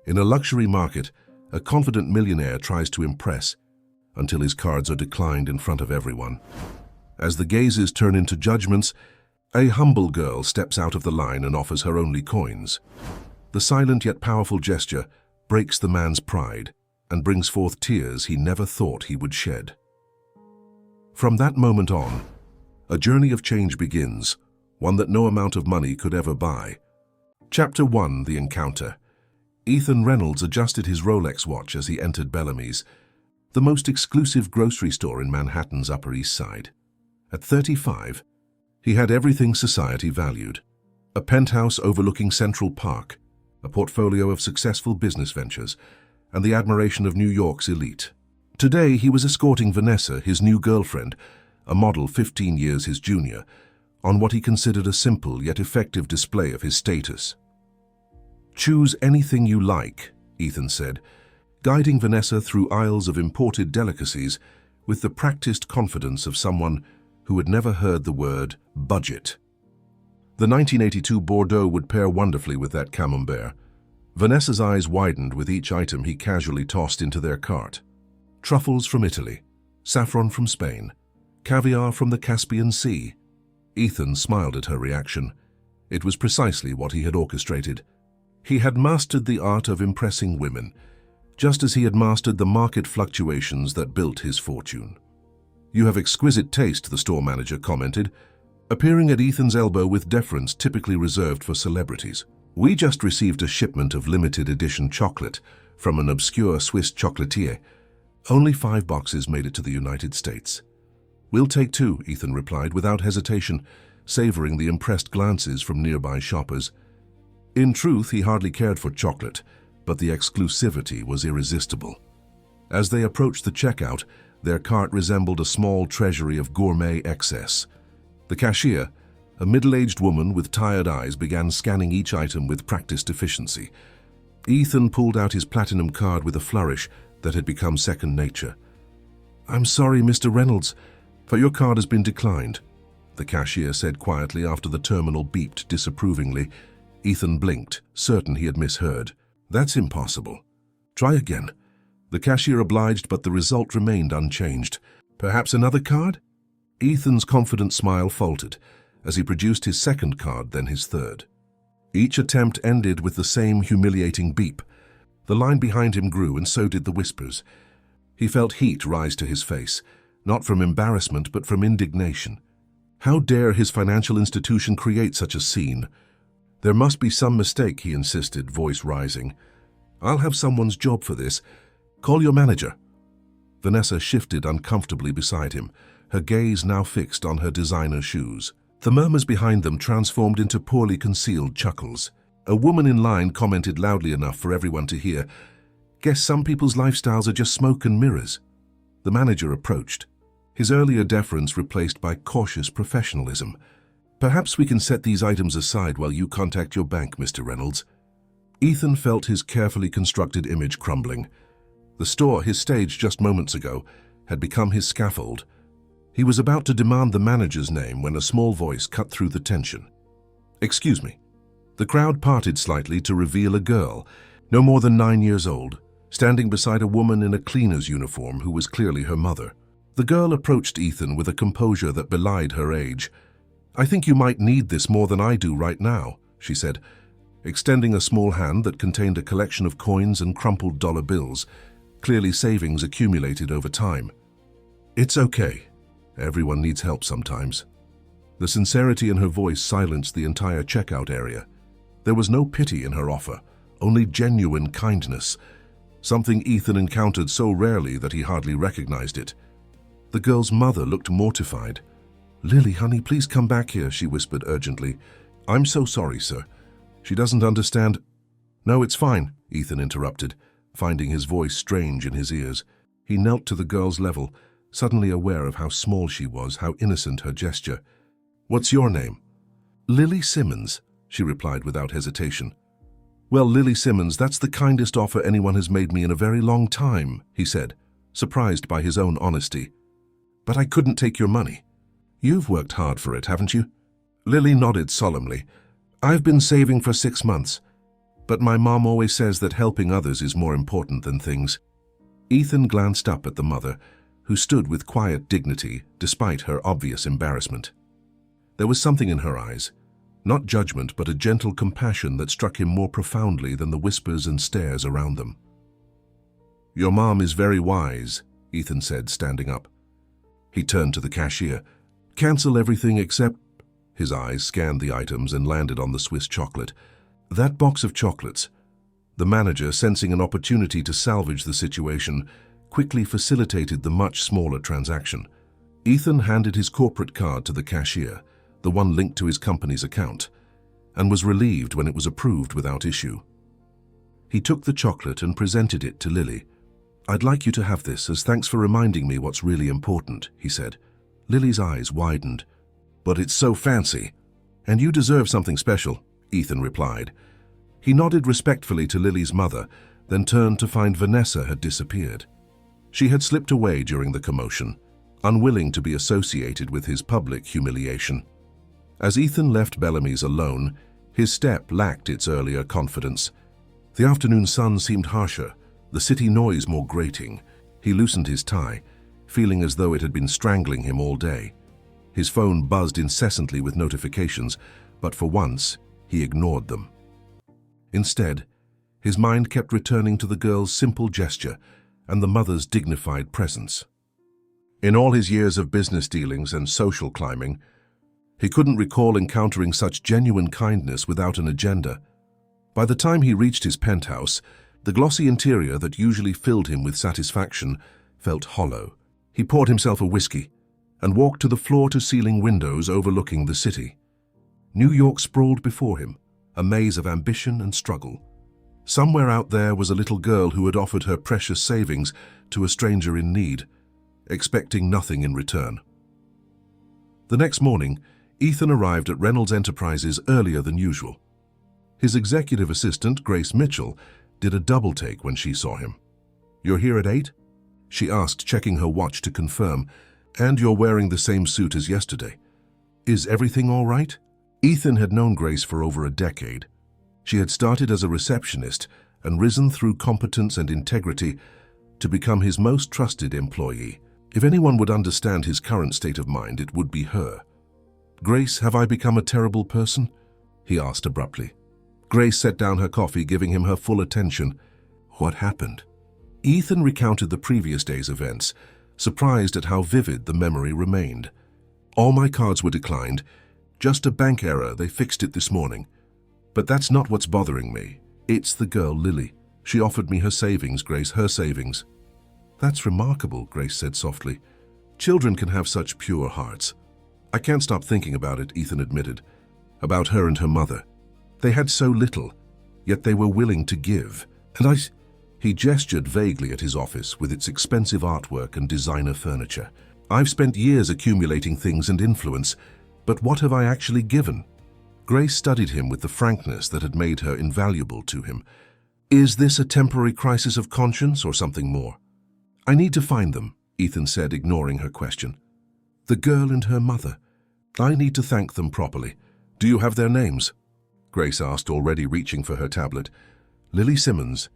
In a luxury market, a confident millionaire tries to impress until his cards are declined in front of everyone. As the gazes turn into judgments, a humble girl steps out of the line and offers her only coins. The silent yet powerful gesture breaks the man's pride and brings forth tears he never thought he would shed. From that moment on, a journey of change begins, one that no amount of money could ever buy. Chapter 1: The Encounter. Ethan Reynolds adjusted his Rolex watch as he entered Bellamy's, the most exclusive grocery store in Manhattan's Upper East Side. At 35, he had everything society valued: a penthouse overlooking Central Park, a portfolio of successful business ventures, and the admiration of New York's elite. Today, he was escorting Vanessa, his new girlfriend, a model 15 years his junior, on what he considered a simple yet effective display of his status. "Choose anything you like," Ethan said, guiding Vanessa through aisles of imported delicacies with the practiced confidence of someone who had never heard the word budget. The 1982 Bordeaux would pair wonderfully with that camembert. Vanessa's eyes widened with each item he casually tossed into their cart. Truffles from Italy, saffron from Spain, caviar from the Caspian Sea. Ethan smiled at her reaction. It was precisely what he had orchestrated. He had mastered the art of impressing women, just as he had mastered the market fluctuations that built his fortune. "You have exquisite taste," the store manager commented, appearing at Ethan's elbow with deference typically reserved for celebrities. "We just received a shipment of limited edition chocolate from an obscure Swiss chocolatier. Only 5 boxes made it to the United States." "We'll take 2, Ethan replied without hesitation, savoring the impressed glances from nearby shoppers. In truth, he hardly cared for chocolate, but the exclusivity was irresistible. As they approached the checkout, their cart resembled a small treasury of gourmet excess. The cashier, a middle-aged woman with tired eyes, began scanning each item with practiced efficiency. Ethan pulled out his platinum card with a flourish that had become second nature. "I'm sorry, Mr. Reynolds, but your card has been declined," the cashier said quietly after the terminal beeped disapprovingly. Ethan blinked, certain he had misheard. "That's impossible. Try again." The cashier obliged, but the result remained unchanged. "Perhaps another card?" Ethan's confident smile faltered as he produced his second card, then his third. Each attempt ended with the same humiliating beep. The line behind him grew, and so did the whispers. He felt heat rise to his face, not from embarrassment but from indignation. How dare his financial institution create such a scene? "There must be some mistake," he insisted, voice rising. "I'll have someone's job for this. Call your manager." Vanessa shifted uncomfortably beside him, her gaze now fixed on her designer shoes. The murmurs behind them transformed into poorly concealed chuckles. A woman in line commented loudly enough for everyone to hear, "Guess some people's lifestyles are just smoke and mirrors." The manager approached, his earlier deference replaced by cautious professionalism. "Perhaps we can set these items aside while you contact your bank, Mr. Reynolds." Ethan felt his carefully constructed image crumbling. The store, his stage just moments ago, had become his scaffold. He was about to demand the manager's name when a small voice cut through the tension. "Excuse me." The crowd parted slightly to reveal a girl, no more than 9 years old, standing beside a woman in a cleaner's uniform who was clearly her mother. The girl approached Ethan with a composure that belied her age. "I think you might need this more than I do right now," she said, extending a small hand that contained a collection of coins and crumpled dollar bills, clearly savings accumulated over time. "It's okay. Everyone needs help sometimes." The sincerity in her voice silenced the entire checkout area. There was no pity in her offer, only genuine kindness, something Ethan encountered so rarely that he hardly recognized it. The girl's mother looked mortified. "Lily, honey, please come back here," she whispered urgently. "I'm so sorry, sir. She doesn't understand." "No, it's fine," Ethan interrupted, finding his voice strange in his ears. He knelt to the girl's level, suddenly aware of how small she was, how innocent her gesture. "What's your name?" "Lily Simmons," she replied without hesitation. "Well, Lily Simmons, that's the kindest offer anyone has made me in a very long time," he said, surprised by his own honesty. "But I couldn't take your money." "You've worked hard for it, haven't you?" Lily nodded solemnly. "I've been saving for 6 months. But my mom always says that helping others is more important than things. Ethan glanced up at the mother, who stood with quiet dignity despite her obvious embarrassment. There was something in her eyes, not judgment but a gentle compassion that struck him more profoundly than the whispers and stares around them. "Your mom is very wise," Ethan said, standing up. He turned to the cashier. "Cancel everything except—" His eyes scanned the items and landed on the Swiss chocolate. That box of chocolates. The manager, sensing an opportunity to salvage the situation, quickly facilitated the much smaller transaction. Ethan handed his corporate card to the cashier, the one linked to his company's account, and was relieved when it was approved without issue. He took the chocolate and presented it to Lily. "I'd like you to have this as thanks for reminding me what's really important," he said. Lily's eyes widened. "But it's so fancy. And you deserve something special," Ethan replied. He nodded respectfully to Lily's mother, then turned to find Vanessa had disappeared. She had slipped away during the commotion, unwilling to be associated with his public humiliation. As Ethan left Bellamy's alone, his step lacked its earlier confidence. The afternoon sun seemed harsher, the city noise more grating. He loosened his tie, feeling as though it had been strangling him all day. His phone buzzed incessantly with notifications, but for once, he ignored them. Instead, his mind kept returning to the girl's simple gesture and the mother's dignified presence. In all his years of business dealings and social climbing, he couldn't recall encountering such genuine kindness without an agenda. By the time he reached his penthouse, the glossy interior that usually filled him with satisfaction felt hollow. He poured himself a whiskey and walked to the floor-to-ceiling windows overlooking the city. New York sprawled before him, a maze of ambition and struggle. Somewhere out there was a little girl who had offered her precious savings to a stranger in need, expecting nothing in return. The next morning, Ethan arrived at Reynolds Enterprises earlier than usual. His executive assistant, Grace Mitchell, did a double-take when she saw him. "You're here at 8?" she asked, checking her watch to confirm. "And you're wearing the same suit as yesterday. Is everything all right?" Ethan had known Grace for over a decade. She had started as a receptionist and risen through competence and integrity to become his most trusted employee. If anyone would understand his current state of mind, it would be her. "Grace, have I become a terrible person?" he asked abruptly. Grace set down her coffee, giving him her full attention. "What happened?" Ethan recounted the previous day's events, surprised at how vivid the memory remained. "All my cards were declined. Just a bank error, they fixed it this morning. But that's not what's bothering me. It's the girl, Lily. She offered me her savings, Grace, her savings." "That's remarkable," Grace said softly. "Children can have such pure hearts." "I can't stop thinking about it," Ethan admitted. "About her and her mother. They had so little, yet they were willing to give. And He gestured vaguely at his office with its expensive artwork and designer furniture. "I've spent years accumulating things and influence, but what have I actually given?" Grace studied him with the frankness that had made her invaluable to him. "Is this a temporary crisis of conscience or something more?" "I need to find them," Ethan said, ignoring her question. "The girl and her mother. I need to thank them properly. Do you have their names?" Grace asked, already reaching for her tablet. "Lily Simmons.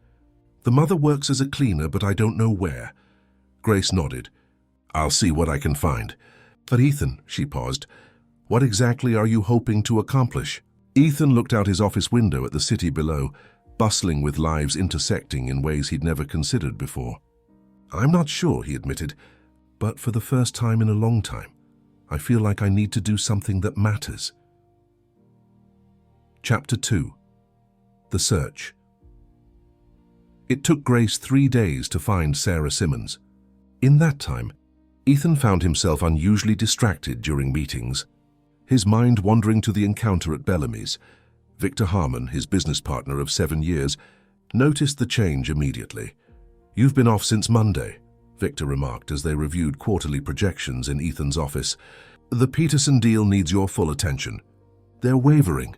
The mother works as a cleaner, but I don't know where." Grace nodded. "I'll see what I can find." "But Ethan," she paused, "what exactly are you hoping to accomplish?" Ethan looked out his office window at the city below, bustling with lives intersecting in ways he'd never considered before. "I'm not sure," he admitted, "but for the first time in a long time, I feel like I need to do something that matters." Chapter 2. The Search. It took Grace 3 days to find Sarah Simmons. In that time, Ethan found himself unusually distracted during meetings, his mind wandering to the encounter at Bellamy's. Victor Harmon, his business partner of 7 years, noticed the change immediately. "You've been off since Monday," Victor remarked as they reviewed quarterly projections in Ethan's office. "The Peterson deal needs your full attention. They're wavering."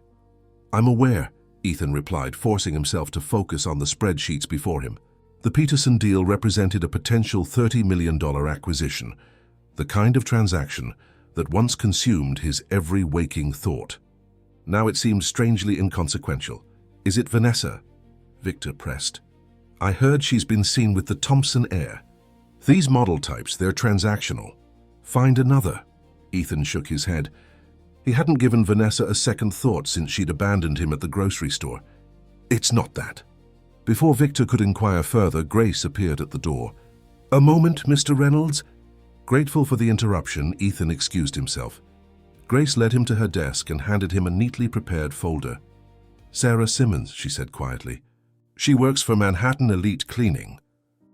"I'm aware," Ethan replied, forcing himself to focus on the spreadsheets before him. The Peterson deal represented a potential $30 million acquisition, the kind of transaction that once consumed his every waking thought. Now it seemed strangely inconsequential. Is it Vanessa? Victor pressed. I heard she's been seen with the Thompson heir. These model types, they're transactional. Find another. Ethan shook his head. He hadn't given Vanessa a second thought since she'd abandoned him at the grocery store. It's not that. Before Victor could inquire further, Grace appeared at the door. A moment, Mr. Reynolds. Grateful for the interruption, Ethan excused himself. Grace led him to her desk and handed him a neatly prepared folder. Sarah Simmons, she said quietly. She works for Manhattan Elite Cleaning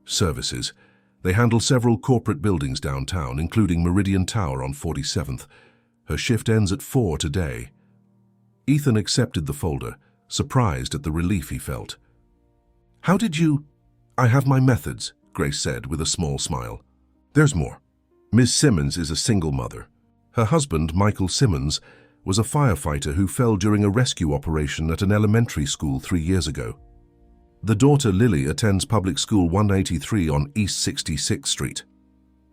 Services. They handle several corporate buildings downtown, including Meridian Tower on 47th. Her shift ends at 4 today. Ethan accepted the folder, surprised at the relief he felt. How did you... I have my methods, Grace said with a small smile. There's more. Ms. Simmons is a single mother. Her husband, Michael Simmons, was a firefighter who fell during a rescue operation at an elementary school 3 years ago. The daughter, Lily, attends public school 183 on East 66th Street.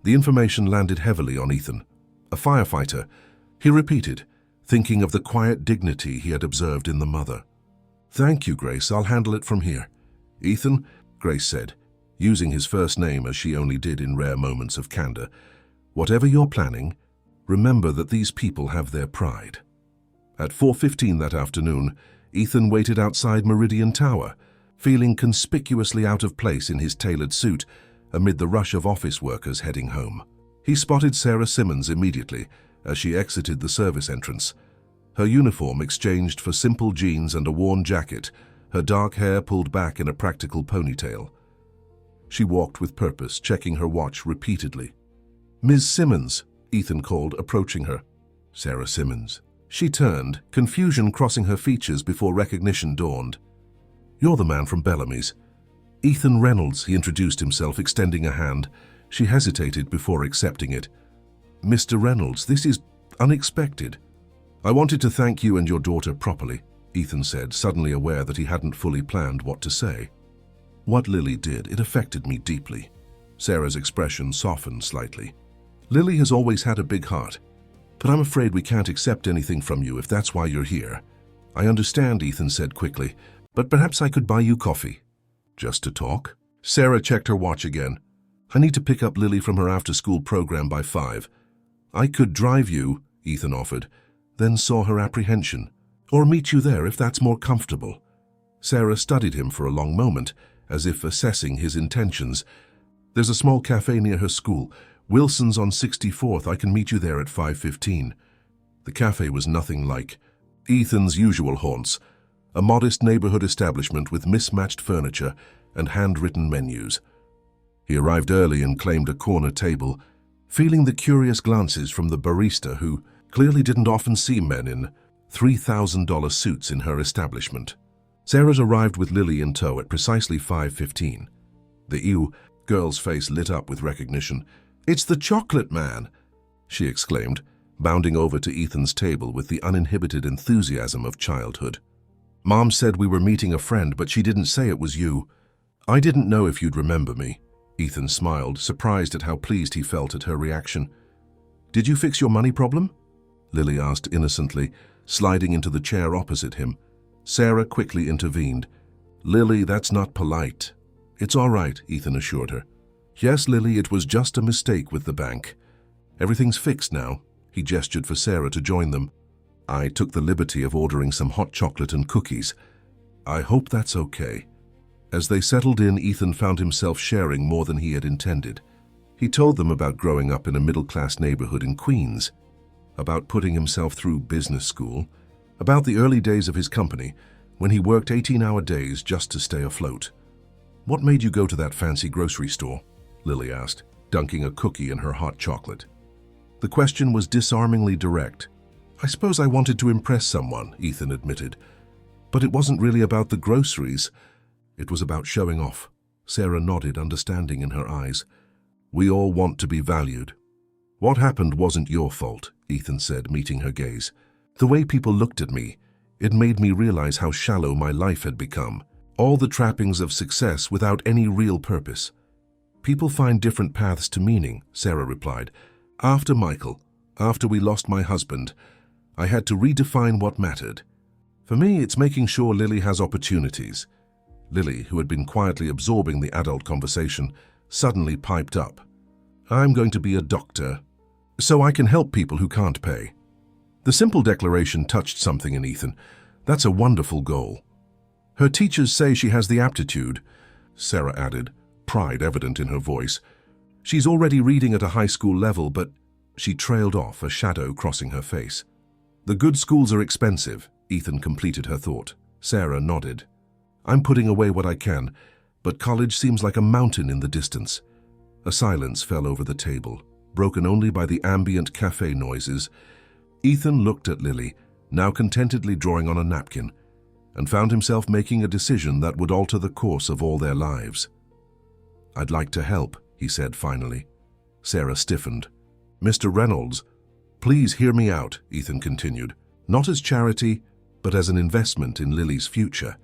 The information landed heavily on Ethan. A firefighter, he repeated, thinking of the quiet dignity he had observed in the mother. Thank you, Grace. I'll handle it from here. Ethan, Grace said, using his first name as she only did in rare moments of candor, whatever you're planning, remember that these people have their pride. At 4:15 that afternoon, Ethan waited outside Meridian Tower, feeling conspicuously out of place in his tailored suit amid the rush of office workers heading home. He spotted Sarah Simmons immediately as she exited the service entrance. Her uniform exchanged for simple jeans and a worn jacket, her dark hair pulled back in a practical ponytail. She walked with purpose, checking her watch repeatedly. Ms. Simmons, Ethan called, approaching her. Sarah Simmons. She turned, confusion crossing her features before recognition dawned. You're the man from Bellamy's. Ethan Reynolds, he introduced himself, extending a hand. She hesitated before accepting it. Mr. Reynolds, this is unexpected. I wanted to thank you and your daughter properly, Ethan said, suddenly aware that he hadn't fully planned what to say. What Lily did, it affected me deeply. Sarah's expression softened slightly. Lily has always had a big heart, but I'm afraid we can't accept anything from you if that's why you're here. I understand, Ethan said quickly, but perhaps I could buy you coffee. Just to talk? Sarah checked her watch again. I need to pick up Lily from her after-school program by 5. I could drive you, Ethan offered, then saw her apprehension. Or meet you there if that's more comfortable. Sarah studied him for a long moment, as if assessing his intentions. There's a small cafe near her school. Wilson's on 64th. I can meet you there at 5:15. The cafe was nothing like Ethan's usual haunts, a modest neighborhood establishment with mismatched furniture and handwritten menus. He arrived early and claimed a corner table, feeling the curious glances from the barista who clearly didn't often see men in $3,000 suits in her establishment. Sarah's arrived with Lily in tow at precisely 5:15. The girl's face lit up with recognition. It's the chocolate man, she exclaimed, bounding over to Ethan's table with the uninhibited enthusiasm of childhood. Mom said we were meeting a friend, but she didn't say it was you. I didn't know if you'd remember me. Ethan smiled, surprised at how pleased he felt at her reaction. Did you fix your money problem? Lily asked innocently, sliding into the chair opposite him. Sarah quickly intervened. Lily, that's not polite. It's all right, Ethan assured her. Yes, Lily, it was just a mistake with the bank. Everything's fixed now. He gestured for Sarah to join them. I took the liberty of ordering some hot chocolate and cookies. I hope that's okay. As they settled in, Ethan found himself sharing more than he had intended. He told them about growing up in a middle-class neighborhood in Queens, about putting himself through business school, about the early days of his company when he worked 18-hour days just to stay afloat. What made you go to that fancy grocery store? Lily asked, dunking a cookie in her hot chocolate. The question was disarmingly direct. I suppose I wanted to impress someone, Ethan admitted. But it wasn't really about the groceries. It was about showing off. Sarah nodded, understanding in her eyes. We all want to be valued. What happened wasn't your fault, Ethan said, meeting her gaze. The way people looked at me, it made me realize how shallow my life had become. All the trappings of success without any real purpose. People find different paths to meaning, Sarah replied. After Michael, after we lost my husband, I had to redefine what mattered. For me, it's making sure Lily has opportunities. Lily, who had been quietly absorbing the adult conversation, suddenly piped up. I'm going to be a doctor, so I can help people who can't pay. The simple declaration touched something in Ethan. That's a wonderful goal. Her teachers say she has the aptitude, Sarah added, pride evident in her voice. She's already reading at a high school level, but she trailed off, a shadow crossing her face. The good schools are expensive, Ethan completed her thought. Sarah nodded. I'm putting away what I can, but college seems like a mountain in the distance. A silence fell over the table, broken only by the ambient cafe noises. Ethan looked at Lily, now contentedly drawing on a napkin, and found himself making a decision that would alter the course of all their lives. I'd like to help, he said finally. Sarah stiffened. Mr. Reynolds, please hear me out, Ethan continued. Not as charity, but as an investment in Lily's future.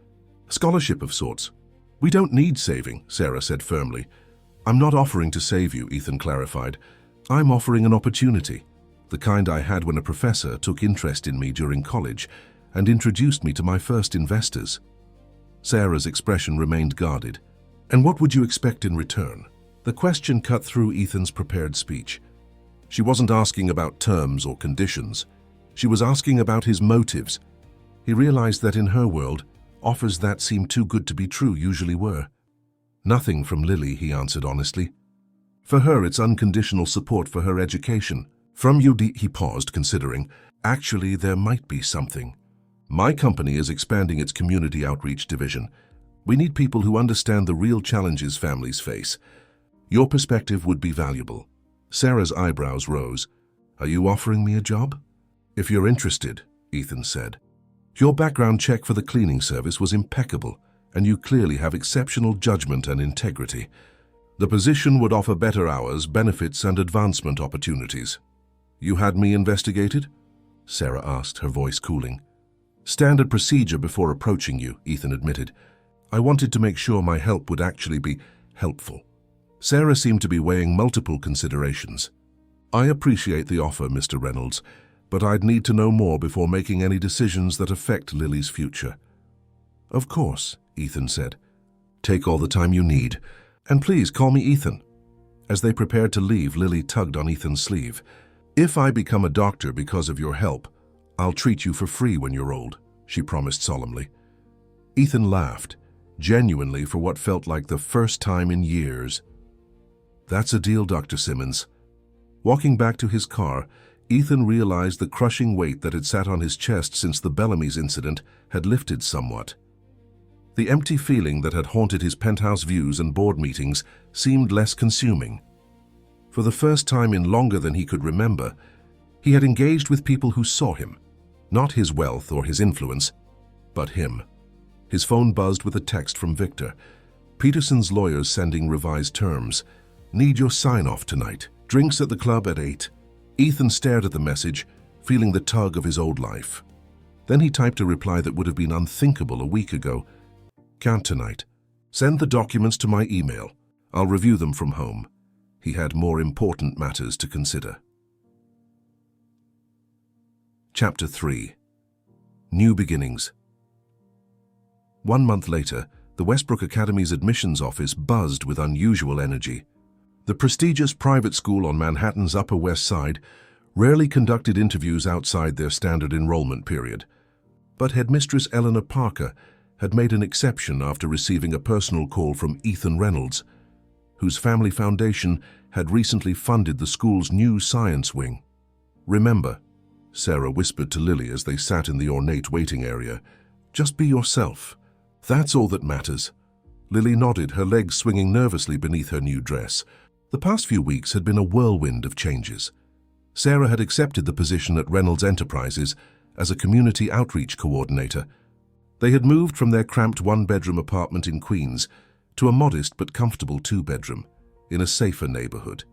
Scholarship of sorts. We don't need saving, Sarah said firmly. I'm not offering to save you, Ethan clarified. I'm offering an opportunity, the kind I had when a professor took interest in me during college and introduced me to my first investors. Sarah's expression remained guarded. And what would you expect in return? The question cut through Ethan's prepared speech. She wasn't asking about terms or conditions. She was asking about his motives. He realized that in her world, offers that seemed too good to be true usually were. Nothing from Lily, he answered honestly. For her, it's unconditional support for her education. From you, he paused, considering. Actually, there might be something. My company is expanding its community outreach division. We need people who understand the real challenges families face. Your perspective would be valuable. Sarah's eyebrows rose. Are you offering me a job? If you're interested, Ethan said. Your background check for the cleaning service was impeccable, and you clearly have exceptional judgment and integrity. The position would offer better hours, benefits, and advancement opportunities. You had me investigated? Sarah asked, her voice cooling. Standard procedure before approaching you, Ethan admitted. I wanted to make sure my help would actually be helpful. Sarah seemed to be weighing multiple considerations. I appreciate the offer, Mr. Reynolds, but I'd need to know more before making any decisions that affect Lily's future. Of course, Ethan said. Take all the time you need, and please call me Ethan. As they prepared to leave, Lily tugged on Ethan's sleeve. If I become a doctor because of your help, I'll treat you for free when you're old, she promised solemnly. Ethan laughed, genuinely for what felt like the first time in years. That's a deal, Dr. Simmons. Walking back to his car, Ethan realized the crushing weight that had sat on his chest since the Bellamy's incident had lifted somewhat. The empty feeling that had haunted his penthouse views and board meetings seemed less consuming. For the first time in longer than he could remember, he had engaged with people who saw him, not his wealth or his influence, but him. His phone buzzed with a text from Victor. Peterson's lawyers sending revised terms. Need your sign-off tonight. Drinks at the club at 8. Ethan stared at the message, feeling the tug of his old life. Then he typed a reply that would have been unthinkable a week ago. Can't tonight. Send the documents to my email. I'll review them from home. He had more important matters to consider. Chapter 3. New Beginnings. 1 month later, the Westbrook Academy's admissions office buzzed with unusual energy. The prestigious private school on Manhattan's Upper West Side rarely conducted interviews outside their standard enrollment period. But headmistress Eleanor Parker had made an exception after receiving a personal call from Ethan Reynolds, whose family foundation had recently funded the school's new science wing. Remember, Sarah whispered to Lily as they sat in the ornate waiting area, just be yourself. That's all that matters. Lily nodded, her legs swinging nervously beneath her new dress. The past few weeks had been a whirlwind of changes. Sarah had accepted the position at Reynolds Enterprises as a community outreach coordinator. They had moved from their cramped one-bedroom apartment in Queens to a modest but comfortable two-bedroom in a safer neighborhood.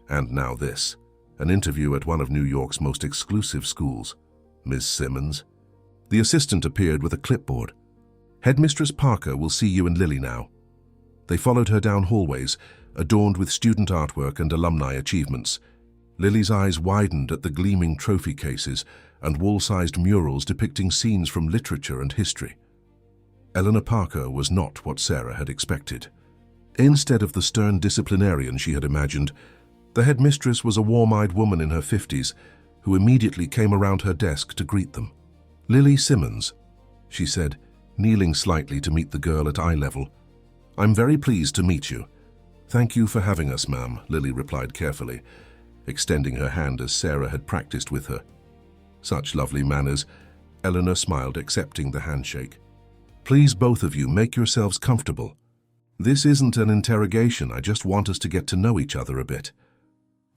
And now this, an interview at one of New York's most exclusive schools. Ms. Simmons. The assistant appeared with a clipboard. Headmistress Parker will see you and Lily now. They followed her down hallways, adorned with student artwork and alumni achievements. Lily's eyes widened at the gleaming trophy cases, and wall-sized murals depicting scenes from literature and history. Eleanor Parker was not what Sarah had expected. Instead of the stern disciplinarian she had imagined, the headmistress was a warm-eyed woman in her 50s who immediately came around her desk to greet them. "Lily Simmons," she said, kneeling slightly to meet the girl at eye level. "I'm very pleased to meet you." "Thank you for having us, ma'am," Lily replied carefully, extending her hand as Sarah had practiced with her. Such lovely manners. Eleanor smiled, accepting the handshake. "Please, both of you, make yourselves comfortable. This isn't an interrogation, I just want us to get to know each other a bit."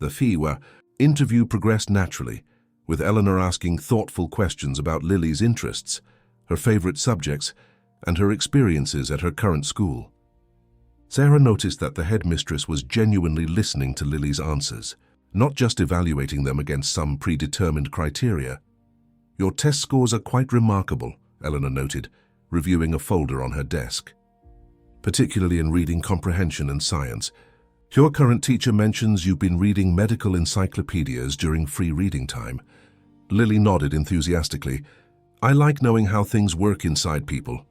The interview progressed naturally, with Eleanor asking thoughtful questions about Lily's interests, her favorite subjects, and her experiences at her current school. Sarah noticed that the headmistress was genuinely listening to Lily's answers, not just evaluating them against some predetermined criteria. "Your test scores are quite remarkable," Eleanor noted, reviewing a folder on her desk. "Particularly in reading comprehension and science. Your current teacher mentions you've been reading medical encyclopedias during free reading time." Lily nodded enthusiastically. "I like knowing how things work inside people.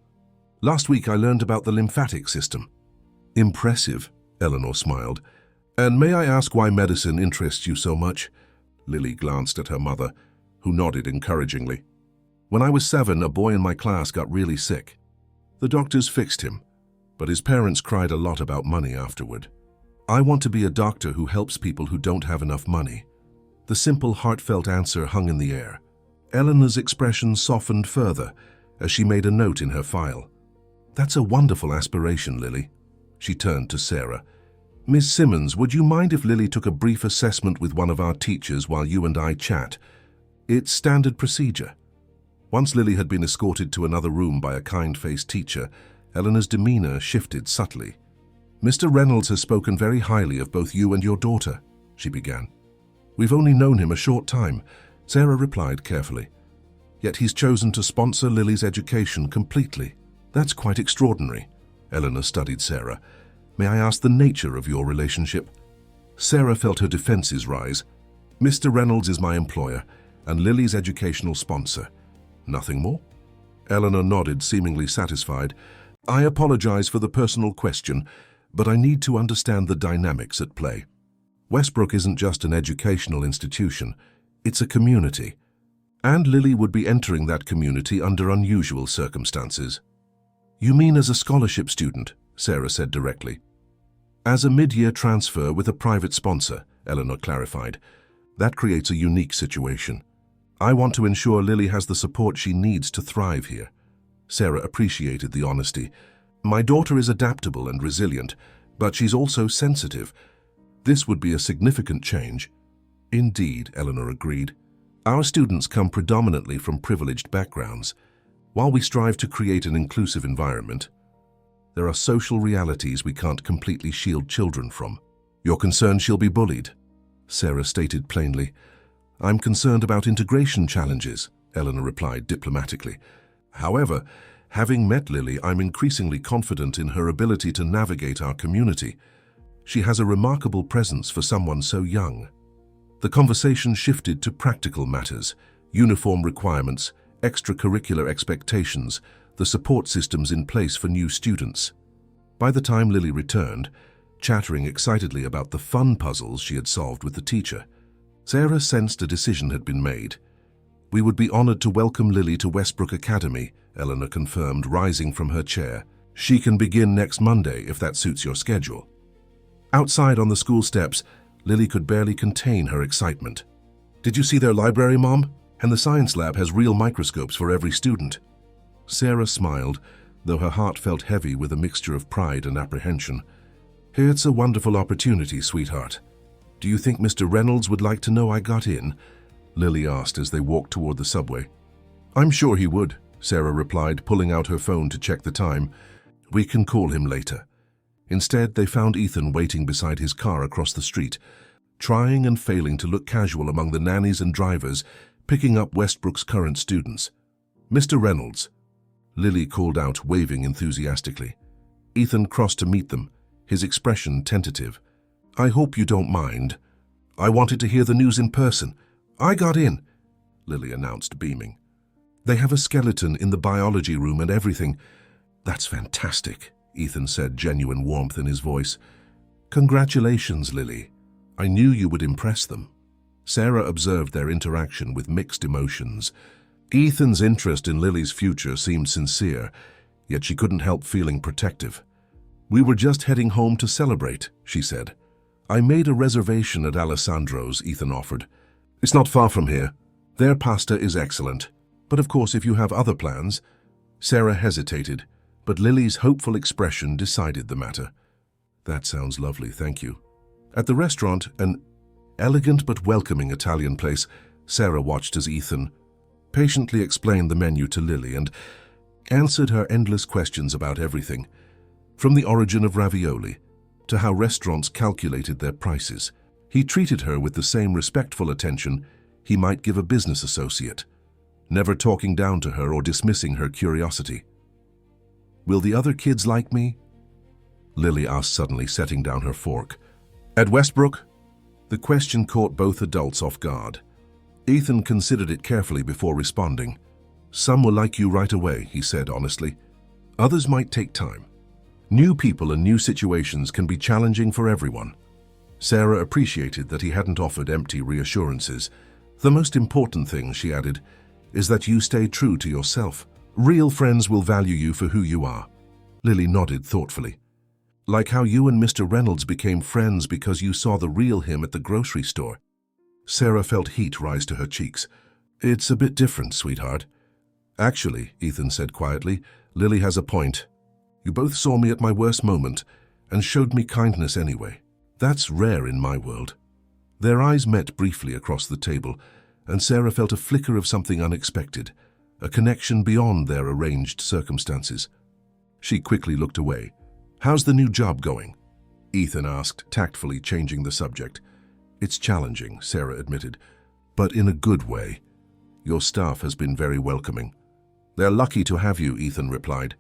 Last week I learned about the lymphatic system." "Impressive," Eleanor smiled. "And may I ask why medicine interests you so much?" Lily glanced at her mother, who nodded encouragingly. "When I was 7, a boy in my class got really sick. The doctors fixed him, but his parents cried a lot about money afterward. I want to be a doctor who helps people who don't have enough money." The simple, heartfelt answer hung in the air. Eleanor's expression softened further as she made a note in her file. "That's a wonderful aspiration, Lily." She turned to Sarah. "Miss Simmons, would you mind if Lily took a brief assessment with one of our teachers while you and I chat? It's standard procedure." Once Lily had been escorted to another room by a kind-faced teacher, Eleanor's demeanor shifted subtly. "Mr. Reynolds has spoken very highly of both you and your daughter," she began. "We've only known him a short time," Sarah replied carefully. "Yet he's chosen to sponsor Lily's education completely. That's quite extraordinary." Eleanor studied Sarah. "May I ask the nature of your relationship?" Sarah felt her defenses rise. "Mr. Reynolds is my employer and Lily's educational sponsor. Nothing more?" Eleanor nodded, seemingly satisfied. "I apologize for the personal question, but I need to understand the dynamics at play. Westbrook isn't just an educational institution, it's a community. And Lily would be entering that community under unusual circumstances." "You mean as a scholarship student?" Sarah said directly. "As a mid-year transfer with a private sponsor," Eleanor clarified. "That creates a unique situation. I want to ensure Lily has the support she needs to thrive here." Sarah appreciated the honesty. "My daughter is adaptable and resilient, but she's also sensitive. This would be a significant change." "Indeed," Eleanor agreed. "Our students come predominantly from privileged backgrounds. While we strive to create an inclusive environment, there are social realities we can't completely shield children from." "You're concerned she'll be bullied?" Sarah stated plainly. "I'm concerned about integration challenges," Eleanor replied diplomatically. "However, having met Lily, I'm increasingly confident in her ability to navigate our community. She has a remarkable presence for someone so young." The conversation shifted to practical matters: uniform requirements, extracurricular expectations, the support systems in place for new students. By the time Lily returned, chattering excitedly about the fun puzzles she had solved with the teacher, Sarah sensed a decision had been made. "We would be honored to welcome Lily to Westbrook Academy," Eleanor confirmed, rising from her chair. "She can begin next Monday if that suits your schedule." Outside on the school steps, Lily could barely contain her excitement. "Did you see their library, Mom? And the science lab has real microscopes for every student." Sarah smiled, though her heart felt heavy with a mixture of pride and apprehension. "It's a wonderful opportunity, sweetheart. Do you think Mr. Reynolds would like to know I got in?" Lily asked as they walked toward the subway. "I'm sure he would," Sarah replied, pulling out her phone to check the time. "We can call him later." Instead, they found Ethan waiting beside his car across the street, trying and failing to look casual among the nannies and drivers picking up Westbrook's current students. "Mr. Reynolds," Lily called out, waving enthusiastically. Ethan crossed to meet them, his expression tentative. "I hope you don't mind. I wanted to hear the news in person. I got in." Lily announced, beaming. They have a skeleton in the biology room and everything. That's fantastic, Ethan said, genuine warmth in his voice. Congratulations, Lily. I knew you would impress them. Sarah observed their interaction with mixed emotions. Ethan's interest in Lily's future seemed sincere, yet she couldn't help feeling protective. We were just heading home to celebrate, she said. I made a reservation at Alessandro's, Ethan offered. It's not far from here. Their pasta is excellent. But of course, if you have other plans. Sarah hesitated, but Lily's hopeful expression decided the matter. That sounds lovely, thank you. At the restaurant, an elegant but welcoming Italian place, Sarah watched as Ethan patiently explained the menu to Lily and answered her endless questions about everything, from the origin of ravioli to how restaurants calculated their prices. He treated her with the same respectful attention he might give a business associate, never talking down to her or dismissing her curiosity. Will the other kids like me? Lily asked suddenly, setting down her fork. At Westbrook? The question caught both adults off guard. Ethan considered it carefully before responding. Some will like you right away, he said honestly. Others might take time. New people and new situations can be challenging for everyone. Sarah appreciated that he hadn't offered empty reassurances. The most important thing, she added, is that you stay true to yourself. Real friends will value you for who you are. Lily nodded thoughtfully. Like how you and Mr. Reynolds became friends because you saw the real him at the grocery store. Sarah felt heat rise to her cheeks. It's a bit different, sweetheart. Actually, Ethan said quietly, Lily has a point. You both saw me at my worst moment and showed me kindness anyway. That's rare in my world. Their eyes met briefly across the table, and Sarah felt a flicker of something unexpected, a connection beyond their arranged circumstances. She quickly looked away. How's the new job going? Ethan asked, tactfully changing the subject. It's challenging, Sarah admitted, but in a good way. Your staff has been very welcoming. They're lucky to have you, Ethan replied.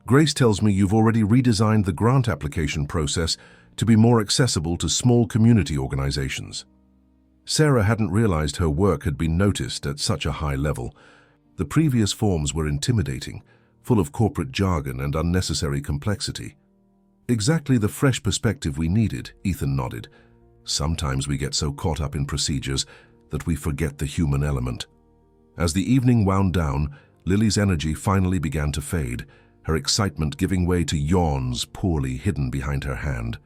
Grace tells me you've already redesigned the grant application process to be more accessible to small community organizations. Sarah hadn't realized her work had been noticed at such a high level. The previous forms were intimidating, full of corporate jargon and unnecessary complexity. Exactly the fresh perspective we needed, Ethan nodded. Sometimes we get so caught up in procedures that we forget the human element. As the evening wound down, Lily's energy finally began to fade, her excitement giving way to yawns poorly hidden behind her hand.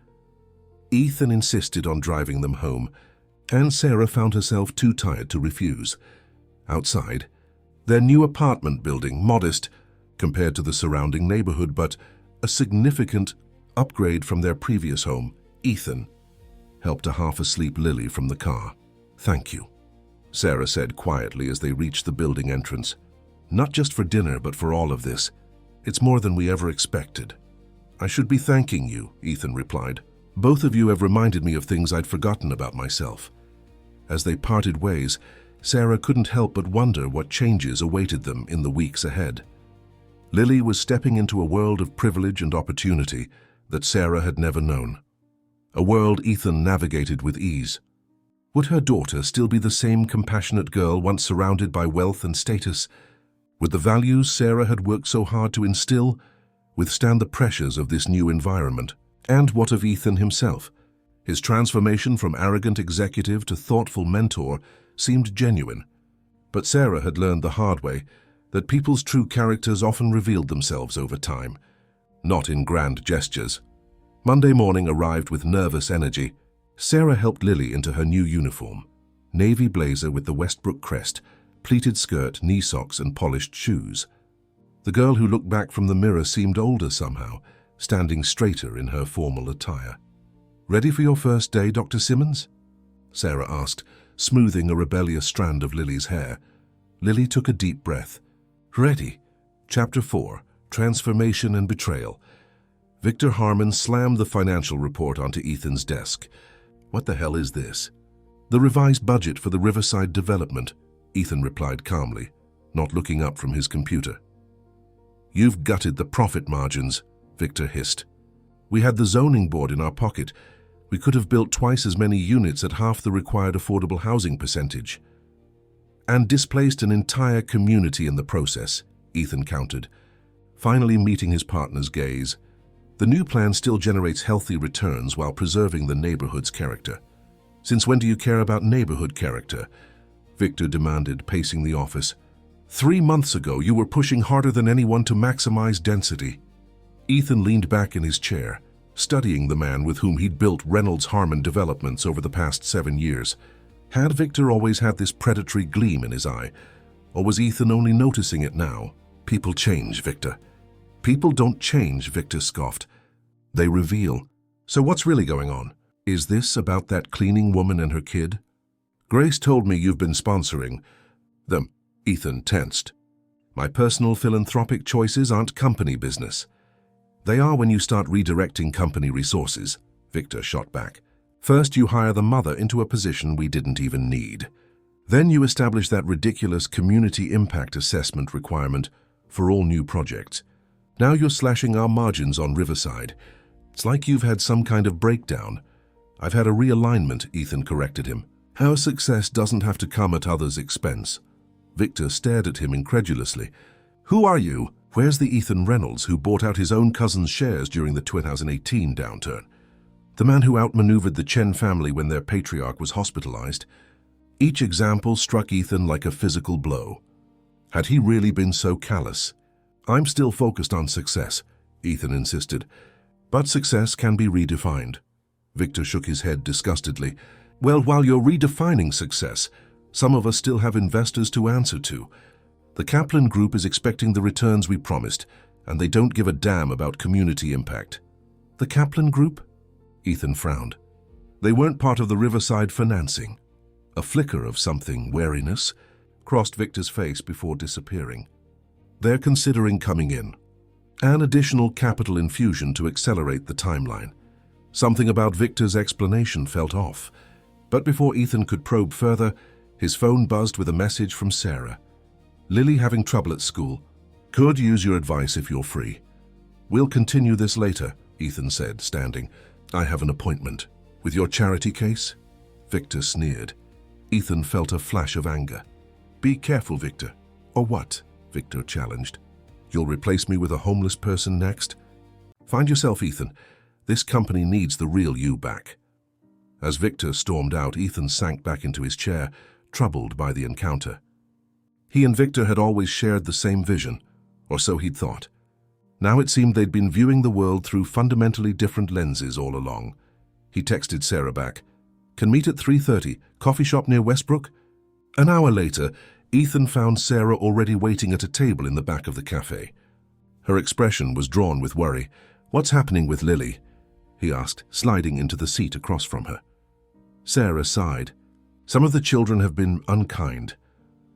Ethan insisted on driving them home, and Sarah found herself too tired to refuse. Outside, their new apartment building, modest compared to the surrounding neighborhood, but a significant upgrade from their previous home, Ethan helped a half-asleep Lily from the car. Thank you, Sarah said quietly as they reached the building entrance. Not just for dinner, but for all of this. It's more than we ever expected. I should be thanking you, Ethan replied. Both of you have reminded me of things I'd forgotten about myself. As they parted ways, Sarah couldn't help but wonder what changes awaited them in the weeks ahead. Lily was stepping into a world of privilege and opportunity that Sarah had never known. A world Ethan navigated with ease. Would her daughter still be the same compassionate girl once surrounded by wealth and status? Would the values Sarah had worked so hard to instill withstand the pressures of this new environment? And what of Ethan himself? His transformation from arrogant executive to thoughtful mentor seemed genuine. But Sarah had learned the hard way that people's true characters often revealed themselves over time, not in grand gestures. Monday morning arrived with nervous energy. Sarah helped Lily into her new uniform, navy blazer with the Westbrook crest, pleated skirt, knee socks, and polished shoes. The girl who looked back from the mirror seemed older somehow, standing straighter in her formal attire. Ready for your first day, Dr. Simmons? Sarah asked, smoothing a rebellious strand of Lily's hair. Lily took a deep breath. Ready. Chapter 4, Transformation and Betrayal. Victor Harmon slammed the financial report onto Ethan's desk. What the hell is this? The revised budget for the Riverside development, Ethan replied calmly, not looking up from his computer. You've gutted the profit margins, Victor hissed. We had the zoning board in our pocket. We could have built twice as many units at half the required affordable housing percentage. And displaced an entire community in the process, Ethan countered, finally meeting his partner's gaze. The new plan still generates healthy returns while preserving the neighborhood's character. Since when do you care about neighborhood character? Victor demanded, pacing the office. 3 months ago, you were pushing harder than anyone to maximize density. Ethan leaned back in his chair, studying the man with whom he'd built Reynolds Harmon Developments over the past 7 years. Had Victor always had this predatory gleam in his eye, or was Ethan only noticing it now? People change, Victor. People don't change, Victor scoffed. They reveal. So what's really going on? Is this about that cleaning woman and her kid? Grace told me you've been sponsoring them. Ethan tensed. My personal philanthropic choices aren't company business. They are when you start redirecting company resources, Victor shot back. First, you hire the mother into a position we didn't even need. Then you establish that ridiculous community impact assessment requirement for all new projects. Now you're slashing our margins on Riverside. It's like you've had some kind of breakdown. I've had a realignment, Ethan corrected him. Our success doesn't have to come at others' expense. Victor stared at him incredulously. Who are you? Where's the Ethan Reynolds who bought out his own cousin's shares during the 2018 downturn? The man who outmaneuvered the Chen family when their patriarch was hospitalized? Each example struck Ethan like a physical blow. Had he really been so callous? I'm still focused on success, Ethan insisted. But success can be redefined. Victor shook his head disgustedly. Well, while you're redefining success, some of us still have investors to answer to. The Kaplan Group is expecting the returns we promised, and they don't give a damn about community impact. The Kaplan Group? Ethan frowned. They weren't part of the Riverside financing. A flicker of something, wariness, crossed Victor's face before disappearing. They're considering coming in. An additional capital infusion to accelerate the timeline. Something about Victor's explanation felt off. But before Ethan could probe further, his phone buzzed with a message from Sarah. Lily having trouble at school. Could use your advice if you're free. We'll continue this later, Ethan said, standing. I have an appointment. With your charity case? Victor sneered. Ethan felt a flash of anger. Be careful, Victor. Or what? Victor challenged. You'll replace me with a homeless person next? Find yourself, Ethan. This company needs the real you back. As Victor stormed out, Ethan sank back into his chair, troubled by the encounter. He and Victor had always shared the same vision, or so he'd thought. Now it seemed they'd been viewing the world through fundamentally different lenses all along. He texted Sarah back. Can meet at 3:30, coffee shop near Westbrook? An hour later, Ethan found Sarah already waiting at a table in the back of the cafe. Her expression was drawn with worry. What's happening with Lily? He asked, sliding into the seat across from her. Sarah sighed. Some of the children have been unkind.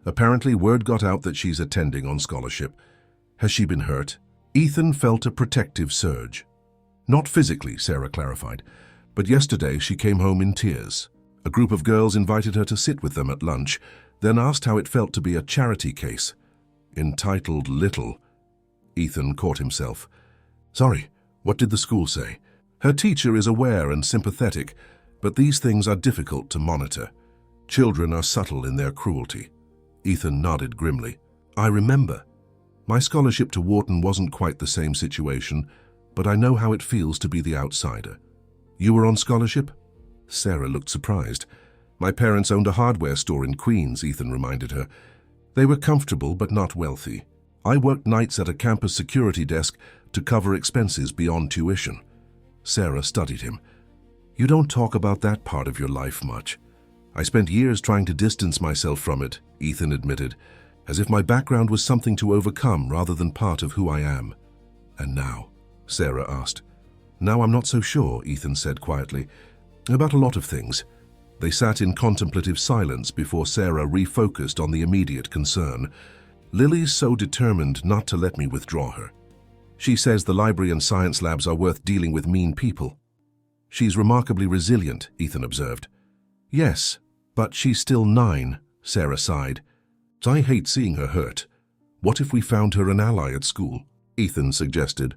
Apparently, word got out that she's attending on scholarship. Has she been hurt? Ethan felt a protective surge. Not physically, Sarah clarified, but yesterday she came home in tears. A group of girls invited her to sit with them at lunch, then asked how it felt to be a charity case. Entitled Little. Ethan caught himself. Sorry, what did the school say? Her teacher is aware and sympathetic, but these things are difficult to monitor. Children are subtle in their cruelty. Ethan nodded grimly. I remember. My scholarship to Wharton wasn't quite the same situation, but I know how it feels to be the outsider. You were on scholarship? Sarah looked surprised. My parents owned a hardware store in Queens, Ethan reminded her. They were comfortable but not wealthy. I worked nights at a campus security desk to cover expenses beyond tuition. Sarah studied him. You don't talk about that part of your life much. I spent years trying to distance myself from it, Ethan admitted, as if my background was something to overcome rather than part of who I am. And now? Sarah asked. Now I'm not so sure, Ethan said quietly. About a lot of things. They sat in contemplative silence before Sarah refocused on the immediate concern. Lily's so determined not to let me withdraw her. She says the library and science labs are worth dealing with mean people. She's remarkably resilient, Ethan observed. Yes, but she's still 9, Sarah sighed. I hate seeing her hurt. What if we found her an ally at school? Ethan suggested.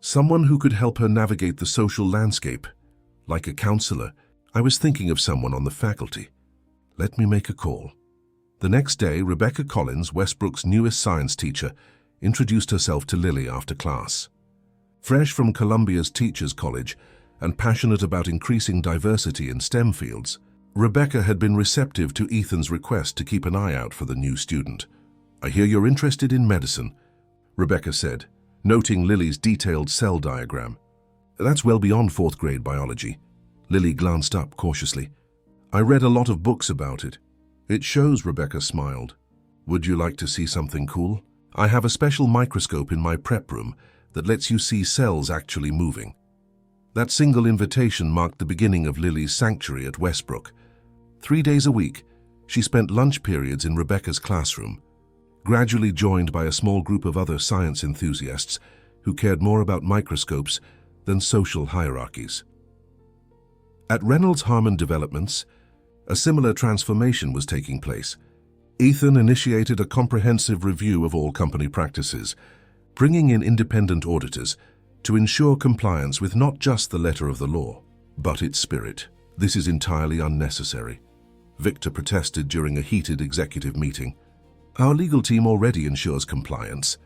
Someone who could help her navigate the social landscape. Like a counselor. I was thinking of someone on the faculty. Let me make a call. The next day, Rebecca Collins, Westbrook's newest science teacher, introduced herself to Lily after class. Fresh from Columbia's Teachers College and passionate about increasing diversity in STEM fields, Rebecca had been receptive to Ethan's request to keep an eye out for the new student. "I hear you're interested in medicine," Rebecca said, noting Lily's detailed cell diagram. "That's well beyond fourth grade biology." Lily glanced up cautiously. "I read a lot of books about it." "It shows," Rebecca smiled. "Would you like to see something cool? I have a special microscope in my prep room that lets you see cells actually moving." That single invitation marked the beginning of Lily's sanctuary at Westbrook. 3 days a week, she spent lunch periods in Rebecca's classroom, gradually joined by a small group of other science enthusiasts who cared more about microscopes than social hierarchies. At Reynolds-Harman Developments, a similar transformation was taking place. Ethan initiated a comprehensive review of all company practices, bringing in independent auditors to ensure compliance with not just the letter of the law, but its spirit. "This is entirely unnecessary," Victor protested during a heated executive meeting. "Our legal team already ensures compliance."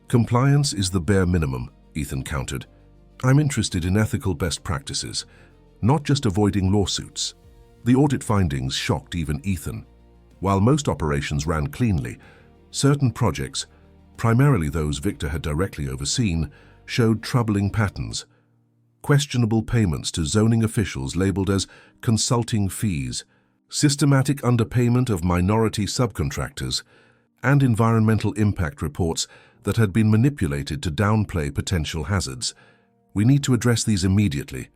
"Compliance is the bare minimum," Ethan countered. "I'm interested in ethical best practices, not just avoiding lawsuits." The audit findings shocked even Ethan. While most operations ran cleanly, certain projects, primarily those Victor had directly overseen, showed troubling patterns. Questionable payments to zoning officials labeled as consulting fees, systematic underpayment of minority subcontractors, and environmental impact reports that had been manipulated to downplay potential hazards. "We need to address these immediately,"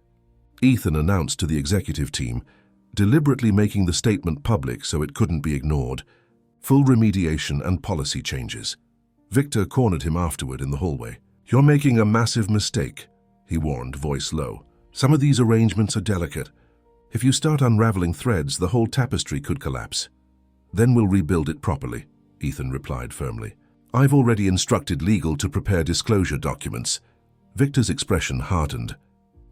Ethan announced to the executive team, deliberately making the statement public so it couldn't be ignored. "Full remediation and policy changes." Victor cornered him afterward in the hallway. "You're making a massive mistake," he warned, voice low. "Some of these arrangements are delicate. If you start unraveling threads, the whole tapestry could collapse." "Then we'll rebuild it properly," Ethan replied firmly. "I've already instructed legal to prepare disclosure documents." Victor's expression hardened.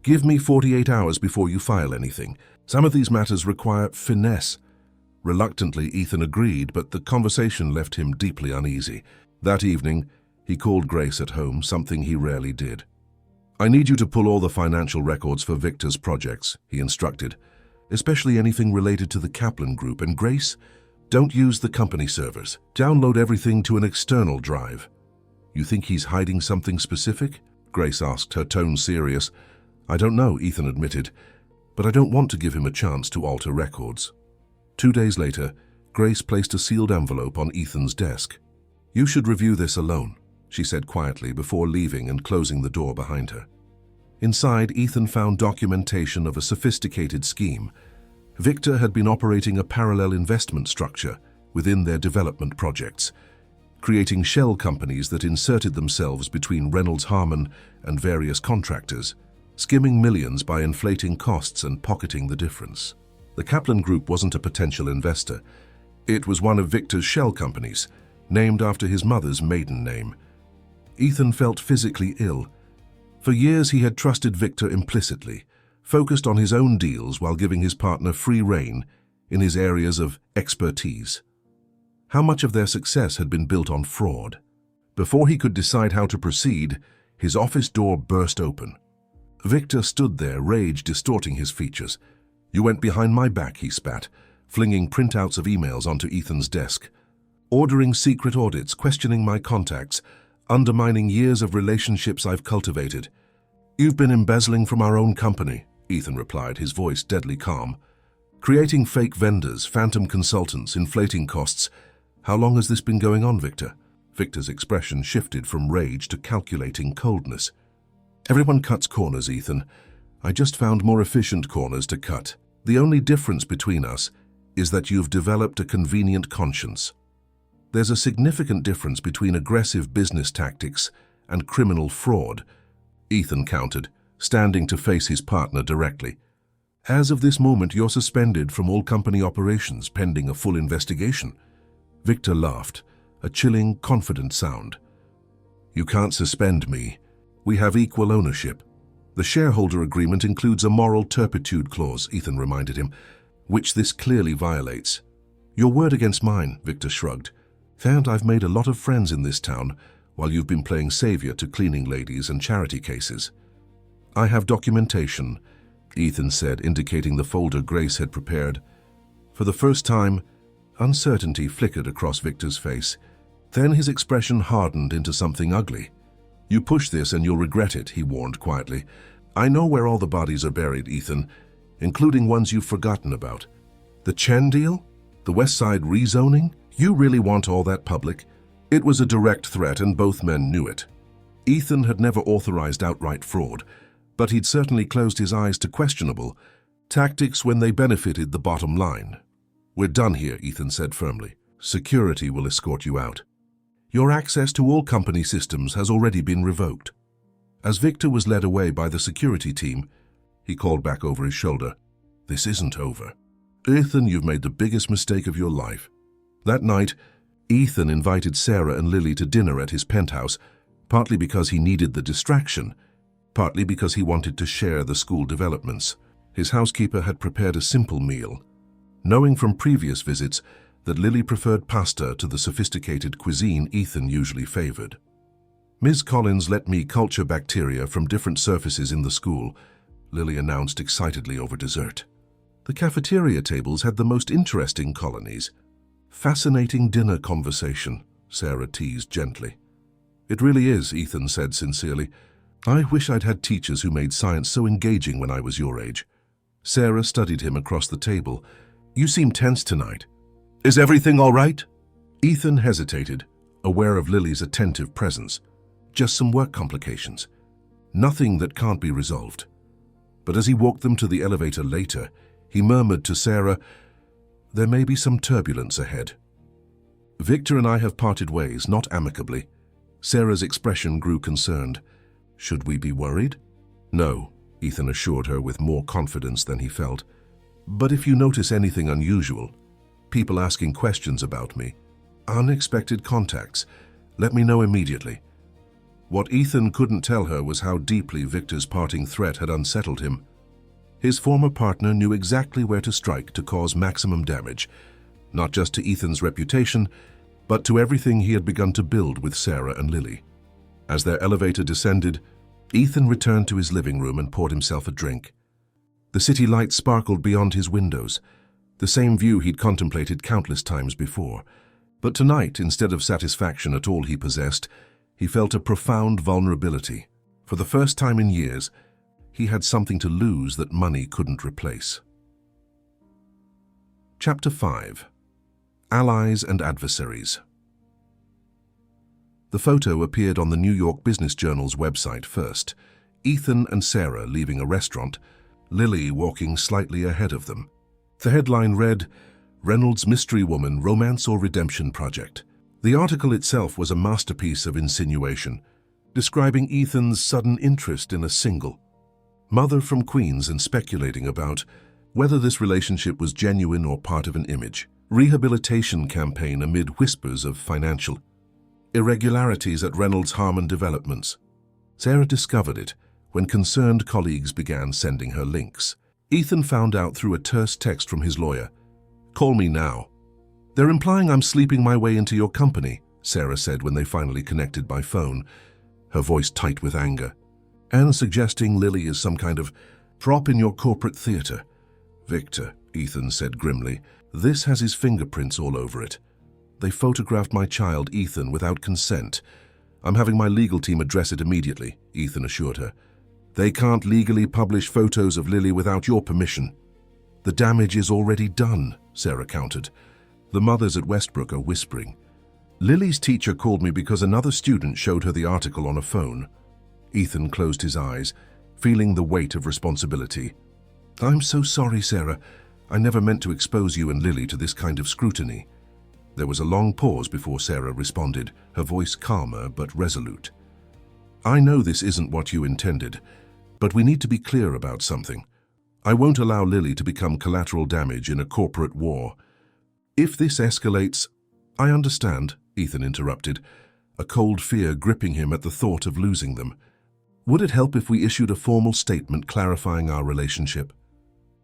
"Give me 48 hours before you file anything. Some of these matters require finesse." Reluctantly, Ethan agreed, but the conversation left him deeply uneasy. That evening, he called Grace at home, something he rarely did. "I need you to pull all the financial records for Victor's projects," he instructed, "especially anything related to the Kaplan Group. And Grace, don't use the company servers. Download everything to an external drive." "You think he's hiding something specific?" Grace asked, her tone serious. "I don't know," Ethan admitted, "but I don't want to give him a chance to alter records." 2 days later, Grace placed a sealed envelope on Ethan's desk. "You should review this alone," she said quietly before leaving and closing the door behind her. Inside, Ethan found documentation of a sophisticated scheme. Victor had been operating a parallel investment structure within their development projects, creating shell companies that inserted themselves between Reynolds-Harman and various contractors, skimming millions by inflating costs and pocketing the difference. The Kaplan Group wasn't a potential investor. It was one of Victor's shell companies, named after his mother's maiden name. Ethan felt physically ill. For years he had trusted Victor implicitly, focused on his own deals while giving his partner free rein in his areas of expertise. How much of their success had been built on fraud? Before he could decide how to proceed, his office door burst open. Victor stood there, rage distorting his features. "You went behind my back," he spat, flinging printouts of emails onto Ethan's desk. "Ordering secret audits, questioning my contacts, undermining years of relationships I've cultivated." "You've been embezzling from our own company," Ethan replied, his voice deadly calm. "Creating fake vendors, phantom consultants, inflating costs. How long has this been going on, Victor?" Victor's expression shifted from rage to calculating coldness. "Everyone cuts corners, Ethan. I just found more efficient corners to cut. The only difference between us is that you've developed a convenient conscience." "There's a significant difference between aggressive business tactics and criminal fraud," Ethan countered, standing to face his partner directly. "As of this moment, you're suspended from all company operations pending a full investigation." Victor laughed, a chilling, confident sound. "You can't suspend me. We have equal ownership." "The shareholder agreement includes a moral turpitude clause," Ethan reminded him, "which this clearly violates. Your word against mine, Victor shrugged. And I've made a lot of friends in this town while you've been playing savior to cleaning ladies and charity cases. I have documentation, Ethan said, indicating the folder Grace had prepared. For the first time, uncertainty flickered across Victor's face. Then his expression hardened into something ugly. You push this and you'll regret it, he warned quietly. I know where all the bodies are buried, Ethan, including ones you've forgotten about. The Chen deal? The West Side rezoning? You really want all that public? It was a direct threat and both men knew it. Ethan had never authorized outright fraud, but he'd certainly closed his eyes to questionable tactics when they benefited the bottom line. We're done here, Ethan said firmly. Security will escort you out. Your access to all company systems has already been revoked. As Victor was led away by the security team, he called back over his shoulder. This isn't over. Ethan, you've made the biggest mistake of your life. That night, Ethan invited Sarah and Lily to dinner at his penthouse, partly because he needed the distraction, partly because he wanted to share the school developments. His housekeeper had prepared a simple meal, knowing from previous visits that Lily preferred pasta to the sophisticated cuisine Ethan usually favored. Ms. Collins let me culture bacteria from different surfaces in the school, Lily announced excitedly over dessert. The cafeteria tables had the most interesting colonies. Fascinating dinner conversation, Sarah teased gently. It really is, Ethan said sincerely. I wish I'd had teachers who made science so engaging when I was your age. Sarah studied him across the table. You seem tense tonight. Is everything all right? Ethan hesitated, aware of Lily's attentive presence. Just some work complications. Nothing that can't be resolved. But as he walked them to the elevator later, he murmured to Sarah, there may be some turbulence ahead. Victor and I have parted ways, not amicably. Sarah's expression grew concerned. Should we be worried? No, Ethan assured her with more confidence than he felt. But if you notice anything unusual, people asking questions about me, unexpected contacts, let me know immediately. What Ethan couldn't tell her was how deeply Victor's parting threat had unsettled him. His former partner knew exactly where to strike to cause maximum damage, not just to Ethan's reputation, but to everything he had begun to build with Sarah and Lily. As their elevator descended, Ethan returned to his living room and poured himself a drink. The city lights sparkled beyond his windows, the same view he'd contemplated countless times before. But tonight, instead of satisfaction at all he possessed, he felt a profound vulnerability. For the first time in years, he had something to lose that money couldn't replace. Chapter 5. Allies and Adversaries. The photo appeared on the New York Business Journal's website first. Ethan and Sarah leaving a restaurant, Lily walking slightly ahead of them. The headline read, Reynolds Mystery Woman Romance or Redemption Project. The article itself was a masterpiece of insinuation, describing Ethan's sudden interest in a single mother from Queens and speculating about whether this relationship was genuine or part of an image. Rehabilitation campaign amid whispers of financial irregularities at Reynolds Harmon Developments. Sarah discovered it when concerned colleagues began sending her links. Ethan found out through a terse text from his lawyer. Call me now. They're implying I'm sleeping my way into your company, Sarah said when they finally connected by phone, her voice tight with anger. And suggesting Lily is some kind of prop in your corporate theater. Victor, Ethan said grimly, this has his fingerprints all over it. They photographed my child, Ethan, without consent. I'm having my legal team address it immediately, Ethan assured her. They can't legally publish photos of Lily without your permission. The damage is already done, Sarah countered. The mothers at Westbrook are whispering. Lily's teacher called me because another student showed her the article on a phone. Ethan closed his eyes, feeling the weight of responsibility. I'm so sorry, Sarah. I never meant to expose you and Lily to this kind of scrutiny. There was a long pause before Sarah responded, her voice calmer but resolute. I know this isn't what you intended, but we need to be clear about something. I won't allow Lily to become collateral damage in a corporate war. If this escalates... I understand, Ethan interrupted, a cold fear gripping him at the thought of losing them. Would it help if we issued a formal statement clarifying our relationship?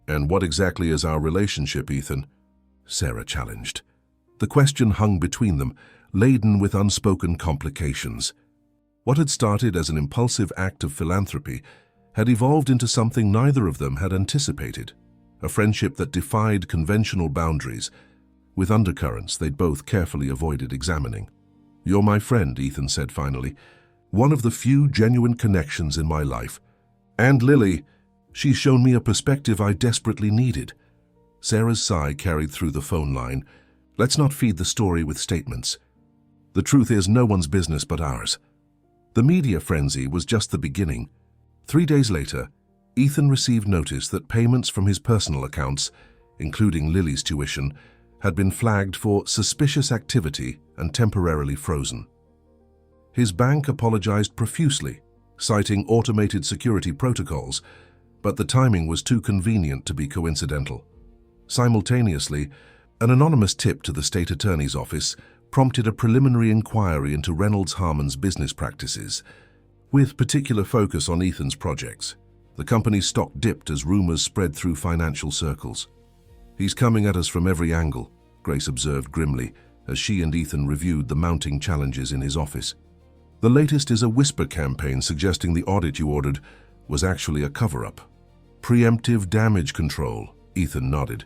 And what exactly is our relationship, Ethan? Sarah challenged. The question hung between them, laden with unspoken complications. What had started as an impulsive act of philanthropy had evolved into something neither of them had anticipated, a friendship that defied conventional boundaries, with undercurrents they'd both carefully avoided examining. "You're my friend," Ethan said finally, "one of the few genuine connections in my life. And Lily, she's shown me a perspective I desperately needed." Sarah's sigh carried through the phone line. "Let's not feed the story with statements. The truth is no one's business but ours." The media frenzy was just the beginning. 3 days later, Ethan received notice that payments from his personal accounts, including Lily's tuition, had been flagged for suspicious activity and temporarily frozen. His bank apologized profusely, citing automated security protocols, but the timing was too convenient to be coincidental. Simultaneously, an anonymous tip to the state attorney's office prompted a preliminary inquiry into Reynolds Harmon's business practices, with particular focus on Ethan's projects. The company's stock dipped as rumors spread through financial circles. "He's coming at us from every angle," Grace observed grimly as she and Ethan reviewed the mounting challenges in his office. "The latest is a whisper campaign suggesting the audit you ordered was actually a cover-up." "Preemptive damage control," Ethan nodded.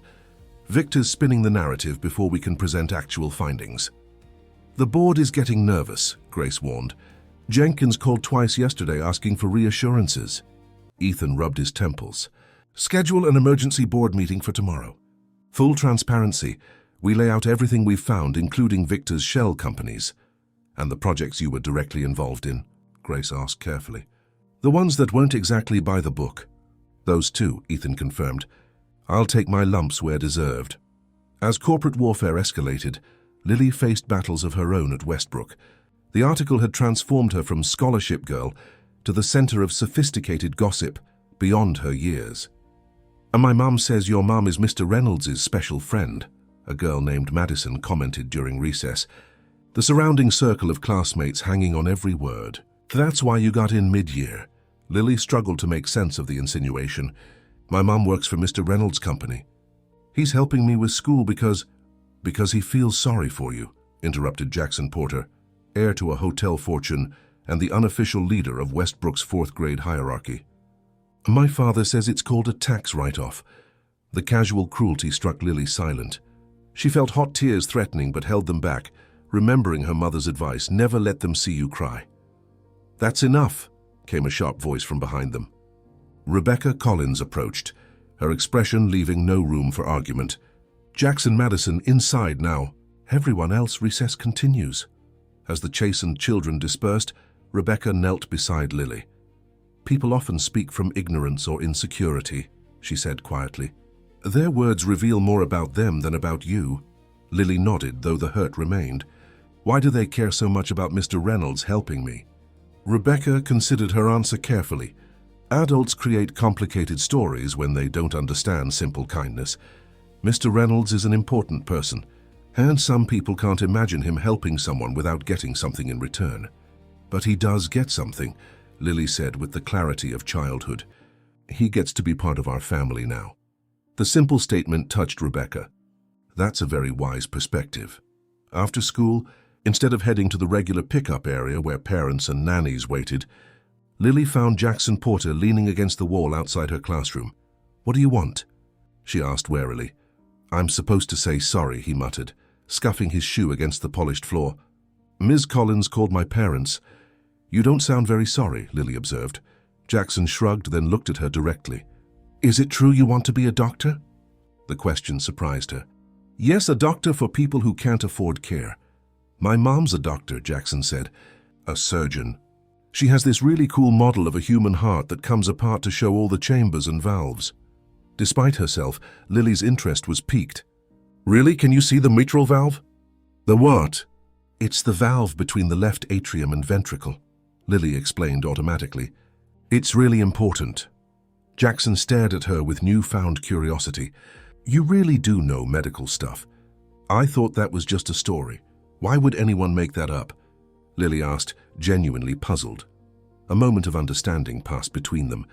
"Victor's spinning the narrative before we can present actual findings." "The board is getting nervous," Grace warned. "Jenkins called twice yesterday asking for reassurances." Ethan rubbed his temples. "Schedule an emergency board meeting for tomorrow. Full transparency, we lay out everything we've found, including Victor's shell companies." "And the projects you were directly involved in?" Grace asked carefully. "The ones that weren't exactly by the book." "Those too," Ethan confirmed. "I'll take my lumps where deserved." As corporate warfare escalated, Lily faced battles of her own at Westbrook. The article had transformed her from scholarship girl to the center of sophisticated gossip beyond her years. "And my mum says your mum is Mr. Reynolds' special friend," a girl named Madison commented during recess, the surrounding circle of classmates hanging on every word. "That's why you got in mid-year." Lily struggled to make sense of the insinuation. "My mum works for Mr. Reynolds' company. He's helping me with school because he feels sorry for you," interrupted Jackson Porter, heir to a hotel fortune and the unofficial leader of Westbrook's 4th grade hierarchy. "My father says it's called a tax write-off." The casual cruelty struck Lily silent. She felt hot tears threatening but held them back, remembering her mother's advice, "Never let them see you cry." "That's enough," came a sharp voice from behind them. Rebecca Collins approached, her expression leaving no room for argument. "Jackson Madison inside now. Everyone else, recess continues." As the chastened children dispersed, Rebecca knelt beside Lily. "People often speak from ignorance or insecurity," she said quietly. "Their words reveal more about them than about you." Lily nodded, though the hurt remained. "Why do they care so much about Mr. Reynolds helping me?" Rebecca considered her answer carefully. Adults create complicated stories when they don't understand simple kindness. Mr. Reynolds is an important person, and some people can't imagine him helping someone without getting something in return. "But he does get something," Lily said with the clarity of childhood. "He gets to be part of our family now." The simple statement touched Rebecca. That's a very wise perspective. After school, instead of heading to the regular pickup area where parents and nannies waited, Lily found Jackson Porter leaning against the wall outside her classroom. "What do you want?" she asked warily. "I'm supposed to say sorry," he muttered, scuffing his shoe against the polished floor. "Ms. Collins called my parents." "You don't sound very sorry," Lily observed. Jackson shrugged, then looked at her directly. "Is it true you want to be a doctor?" The question surprised her. "Yes, a doctor for people who can't afford care." "My mom's a doctor," Jackson said. "A surgeon. She has this really cool model of a human heart that comes apart to show all the chambers and valves." Despite herself, Lily's interest was piqued. "Really? Can you see the mitral valve?" "The what?" "It's the valve between the left atrium and ventricle," Lily explained automatically. "It's really important." Jackson stared at her with newfound curiosity. "You really do know medical stuff. I thought that was just a story. Why would anyone make that up?" Lily asked, genuinely puzzled. A moment of understanding passed between them,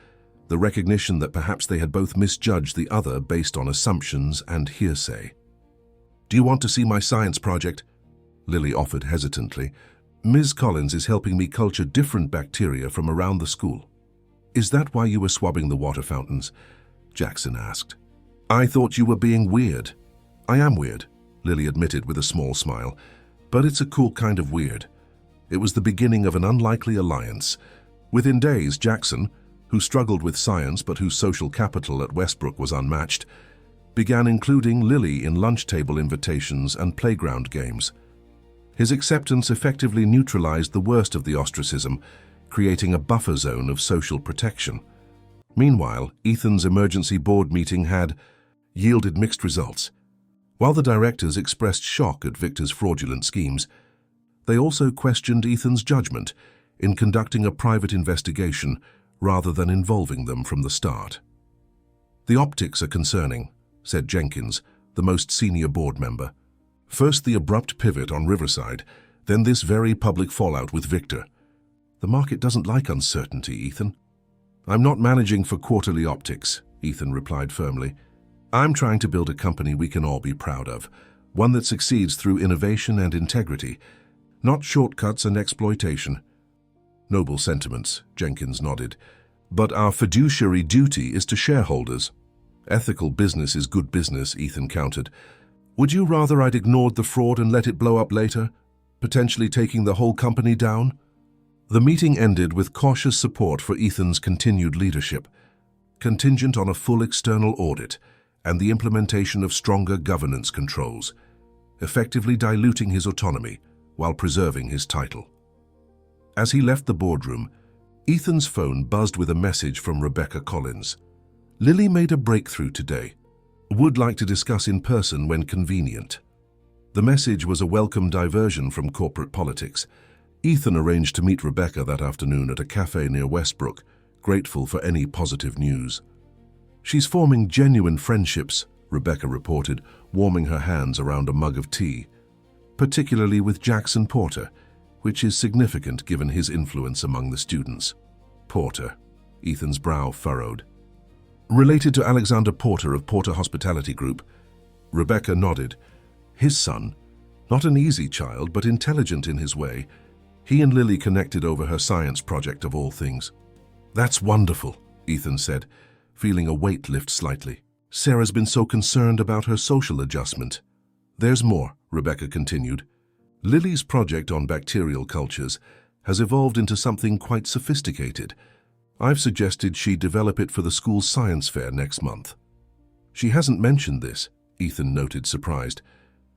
the recognition that perhaps they had both misjudged the other based on assumptions and hearsay. Do you want to see my science project? Lily offered hesitantly. Ms. Collins is helping me culture different bacteria from around the school. Is that why you were swabbing the water fountains? Jackson asked. I thought you were being weird. I am weird, Lily admitted with a small smile, but it's a cool kind of weird. It was the beginning of an unlikely alliance. Within days, Jackson, who struggled with science but whose social capital at Westbrook was unmatched, began including Lily in lunch table invitations and playground games. His acceptance effectively neutralized the worst of the ostracism, creating a buffer zone of social protection. Meanwhile, Ethan's emergency board meeting had yielded mixed results. While the directors expressed shock at Victor's fraudulent schemes, they also questioned Ethan's judgment in conducting a private investigation rather than involving them from the start. The optics are concerning, said Jenkins, the most senior board member. First the abrupt pivot on Riverside, then this very public fallout with Victor. The market doesn't like uncertainty, Ethan. I'm not managing for quarterly optics, Ethan replied firmly. I'm trying to build a company we can all be proud of, one that succeeds through innovation and integrity, not shortcuts and exploitation. Noble sentiments, Jenkins nodded. But our fiduciary duty is to shareholders. Ethical business is good business, Ethan countered. Would you rather I'd ignored the fraud and let it blow up later, potentially taking the whole company down? The meeting ended with cautious support for Ethan's continued leadership, contingent on a full external audit and the implementation of stronger governance controls, effectively diluting his autonomy while preserving his title. As he left the boardroom, Ethan's phone buzzed with a message from Rebecca Collins. Lily made a breakthrough today. Would like to discuss in person when convenient. The message was a welcome diversion from corporate politics. Ethan arranged to meet Rebecca that afternoon at a cafe near Westbrook, grateful for any positive news. She's forming genuine friendships, Rebecca reported, warming her hands around a mug of tea, particularly with Jackson Porter, which is significant given his influence among the students. Porter, Ethan's brow furrowed. Related to Alexander Porter of Porter Hospitality Group, Rebecca nodded. His son, not an easy child, but intelligent in his way. He and Lily connected over her science project of all things. That's wonderful, Ethan said, feeling a weight lift slightly. Sarah's been so concerned about her social adjustment. There's more, Rebecca continued. Lily's project on bacterial cultures has evolved into something quite sophisticated. I've suggested she develop it for the school's science fair next month. She hasn't mentioned this, Ethan noted, surprised.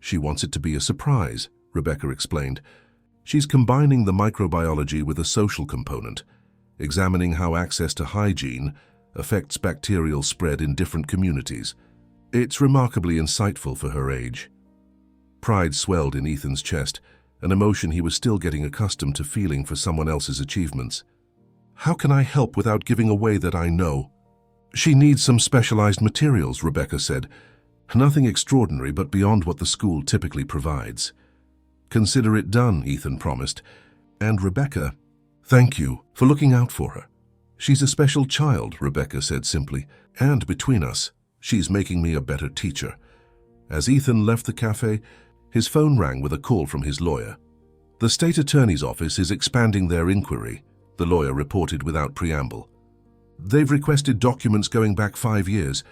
She wants it to be a surprise, Rebecca explained. She's combining the microbiology with a social component, examining how access to hygiene affects bacterial spread in different communities. It's remarkably insightful for her age. Pride swelled in Ethan's chest, an emotion he was still getting accustomed to feeling for someone else's achievements. How can I help without giving away that I know? She needs some specialized materials, Rebecca said. Nothing extraordinary, but beyond what the school typically provides. Consider it done, Ethan promised. And Rebecca, thank you for looking out for her. She's a special child, Rebecca said simply, and between us, she's making me a better teacher. As Ethan left the cafe, his phone rang with a call from his lawyer. The state attorney's office is expanding their inquiry, the lawyer reported without preamble. They've requested documents going back 5 years,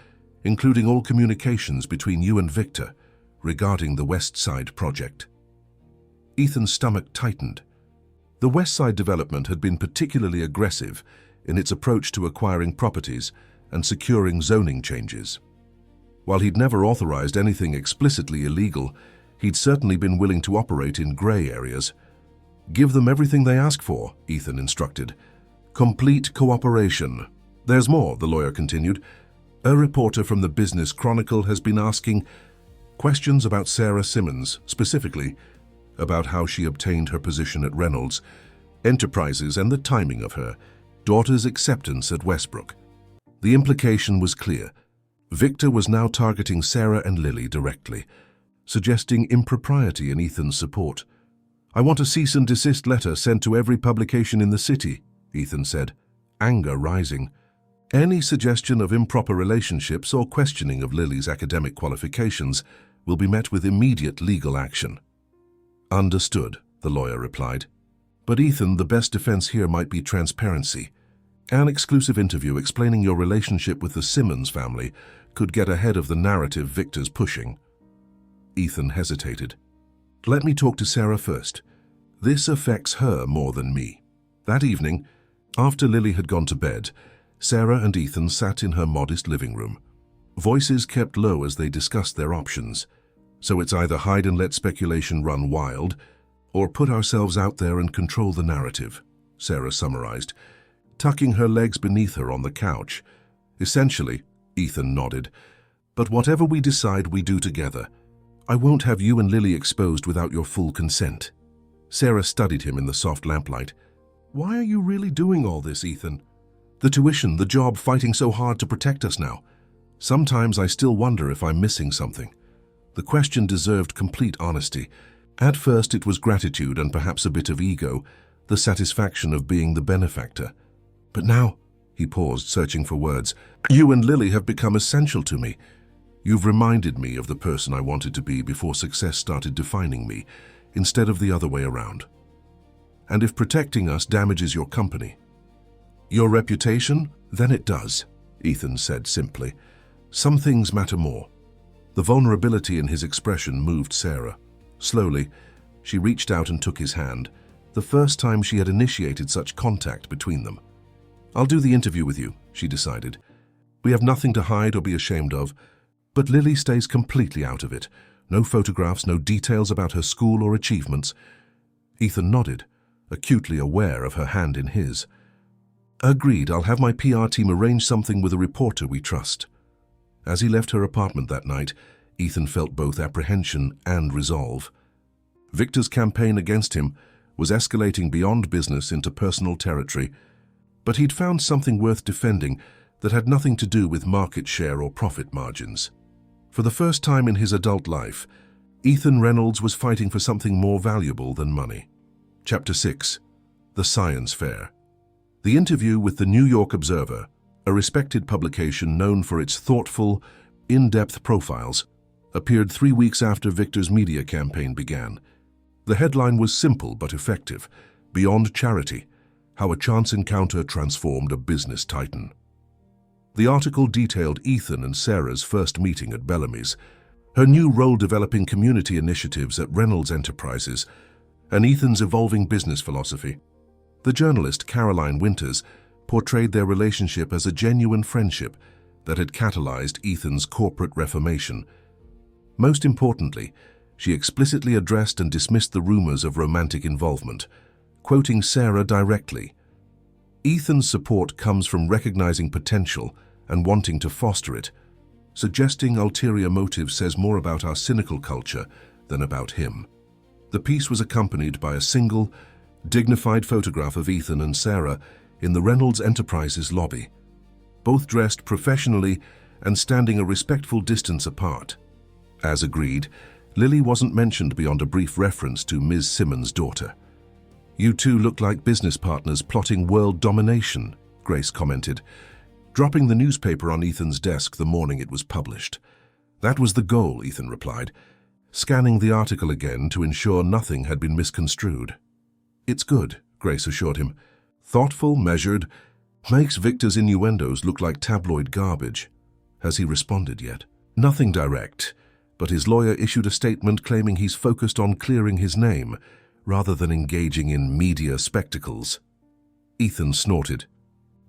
including all communications between you and Victor regarding the West Side project. Ethan's stomach tightened. The West Side development had been particularly aggressive in its approach to acquiring properties and securing zoning changes. While he'd never authorized anything explicitly illegal, he'd certainly been willing to operate in gray areas. Give them everything they ask for, Ethan instructed. Complete cooperation. There's more, the lawyer continued. A reporter from the Business Chronicle has been asking questions about Sarah Simmons, specifically about how she obtained her position at Reynolds Enterprises and the timing of her daughter's acceptance at Westbrook. The implication was clear. Victor was now targeting Sarah and Lily directly, suggesting impropriety in Ethan's support. I want a cease and desist letter sent to every publication in the city, Ethan said, anger rising. Any suggestion of improper relationships or questioning of Lily's academic qualifications will be met with immediate legal action." "Understood," the lawyer replied. "But Ethan, the best defense here might be transparency. An exclusive interview explaining your relationship with the Simmons family could get ahead of the narrative Victor's pushing." Ethan hesitated. "Let me talk to Sarah first. This affects her more than me." That evening, after Lily had gone to bed, Sarah and Ethan sat in her modest living room. Voices kept low as they discussed their options. "So it's either hide and let speculation run wild, or put ourselves out there and control the narrative," Sarah summarized, tucking her legs beneath her on the couch. "Essentially," Ethan nodded, "but whatever we decide, we do together. I won't have you and Lily exposed without your full consent." Sarah studied him in the soft lamplight. "Why are you really doing all this, Ethan? The tuition, the job, fighting so hard to protect us now. Sometimes I still wonder if I'm missing something." The question deserved complete honesty. At first it was gratitude and perhaps a bit of ego, the satisfaction of being the benefactor. "But now," he paused, searching for words, "you and Lily have become essential to me. You've reminded me of the person I wanted to be before success started defining me, instead of the other way around. And if protecting us damages your company, your reputation, then it does," Ethan said simply. "Some things matter more." The vulnerability in his expression moved Sarah. Slowly, she reached out and took his hand, the first time she had initiated such contact between them. "I'll do the interview with you," she decided. "We have nothing to hide or be ashamed of, but Lily stays completely out of it. No photographs, no details about her school or achievements." Ethan nodded, acutely aware of her hand in his. "Agreed, I'll have my PR team arrange something with a reporter we trust." As he left her apartment that night, Ethan felt both apprehension and resolve. Victor's campaign against him was escalating beyond business into personal territory, but he'd found something worth defending that had nothing to do with market share or profit margins. For the first time in his adult life, Ethan Reynolds was fighting for something more valuable than money. Chapter 6. The Science Fair. The interview with the New York Observer, a respected publication known for its thoughtful, in-depth profiles, appeared 3 weeks after Victor's media campaign began. The headline was simple but effective: "Beyond Charity, How a Chance Encounter Transformed a Business Titan." The article detailed Ethan and Sarah's first meeting at Bellamy's, her new role developing community initiatives at Reynolds Enterprises, and Ethan's evolving business philosophy. The journalist Caroline Winters portrayed their relationship as a genuine friendship that had catalyzed Ethan's corporate reformation. Most importantly, she explicitly addressed and dismissed the rumors of romantic involvement, quoting Sarah directly. "Ethan's support comes from recognizing potential and wanting to foster it. Suggesting ulterior motives says more about our cynical culture than about him." The piece was accompanied by a single, dignified photograph of Ethan and Sarah in the Reynolds Enterprises lobby, both dressed professionally and standing a respectful distance apart. As agreed, Lily wasn't mentioned beyond a brief reference to Ms. Simmons' daughter. "You two look like business partners plotting world domination," Grace commented, dropping the newspaper on Ethan's desk the morning it was published. "That was the goal," Ethan replied, scanning the article again to ensure nothing had been misconstrued. "It's good," Grace assured him. "Thoughtful, measured, makes Victor's innuendos look like tabloid garbage." Has he responded yet? Nothing direct, but his lawyer issued a statement claiming he's focused on clearing his name rather than engaging in media spectacles. Ethan snorted.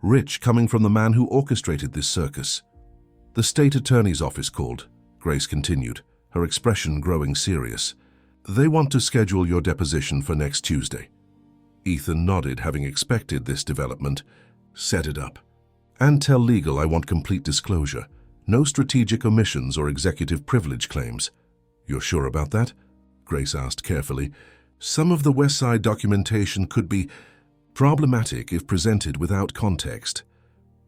"Rich coming from the man who orchestrated this circus." "The state attorney's office called," Grace continued, her expression growing serious. "They want to schedule your deposition for next Tuesday." Ethan nodded, having expected this development. "Set it up. And tell legal I want complete disclosure. No strategic omissions or executive privilege claims." "You're sure about that?" Grace asked carefully. "Some of the West Side documentation could be problematic if presented without context."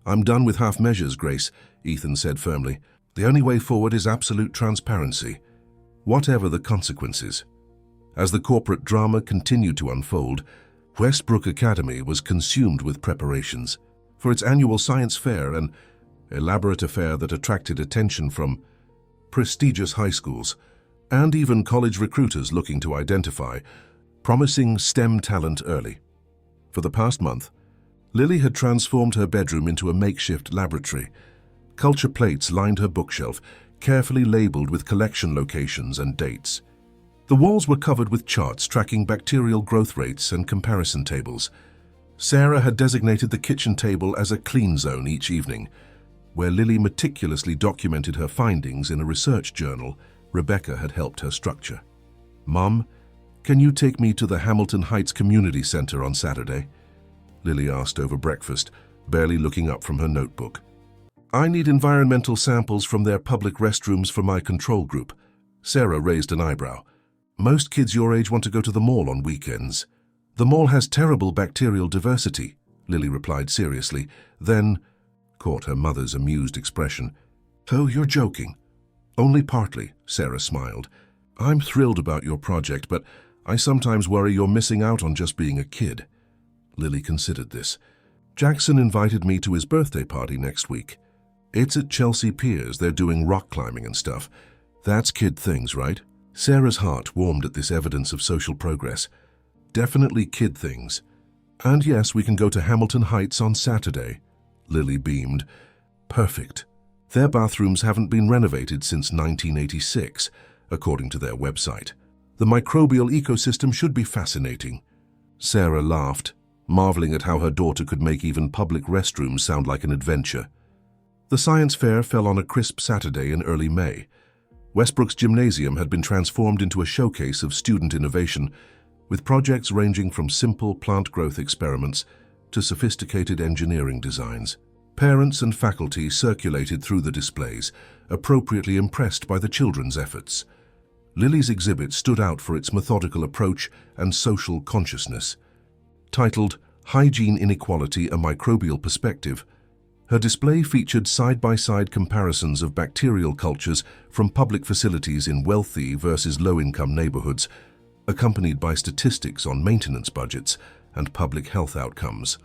"I'm done with half measures, Grace," Ethan said firmly. "The only way forward is absolute transparency, whatever the consequences." As the corporate drama continued to unfold, Westbrook Academy was consumed with preparations for its annual science fair, an elaborate affair that attracted attention from prestigious high schools, and even college recruiters looking to identify promising STEM talent early. For the past month, Lily had transformed her bedroom into a makeshift laboratory. Culture plates lined her bookshelf, carefully labeled with collection locations and dates. The walls were covered with charts tracking bacterial growth rates and comparison tables. Sarah had designated the kitchen table as a clean zone each evening, where Lily meticulously documented her findings in a research journal Rebecca had helped her structure. "Mom, can you take me to the Hamilton Heights Community Center on Saturday?" Lily asked over breakfast, barely looking up from her notebook. "I need environmental samples from their public restrooms for my control group." Sarah raised an eyebrow. "Most kids your age want to go to the mall on weekends." "The mall has terrible bacterial diversity," Lily replied seriously, then caught her mother's amused expression. "Oh, you're joking." "Only partly," Sarah smiled. "I'm thrilled about your project, but I sometimes worry you're missing out on just being a kid." Lily considered this. "Jackson invited me to his birthday party next week. It's at Chelsea Piers. They're doing rock climbing and stuff. That's kid things, right?" Sarah's heart warmed at this evidence of social progress. "Definitely kid things. And yes, we can go to Hamilton Heights on Saturday." Lily beamed. "Perfect. Their bathrooms haven't been renovated since 1986, according to their website. The microbial ecosystem should be fascinating." Sarah laughed, marveling at how her daughter could make even public restrooms sound like an adventure. The science fair fell on a crisp Saturday in early May. Westbrook's gymnasium had been transformed into a showcase of student innovation, with projects ranging from simple plant growth experiments to sophisticated engineering designs. Parents and faculty circulated through the displays, appropriately impressed by the children's efforts. Lily's exhibit stood out for its methodical approach and social consciousness. Titled "Hygiene Inequality: A Microbial Perspective," her display featured side-by-side comparisons of bacterial cultures from public facilities in wealthy versus low-income neighborhoods, accompanied by statistics on maintenance budgets and public health outcomes.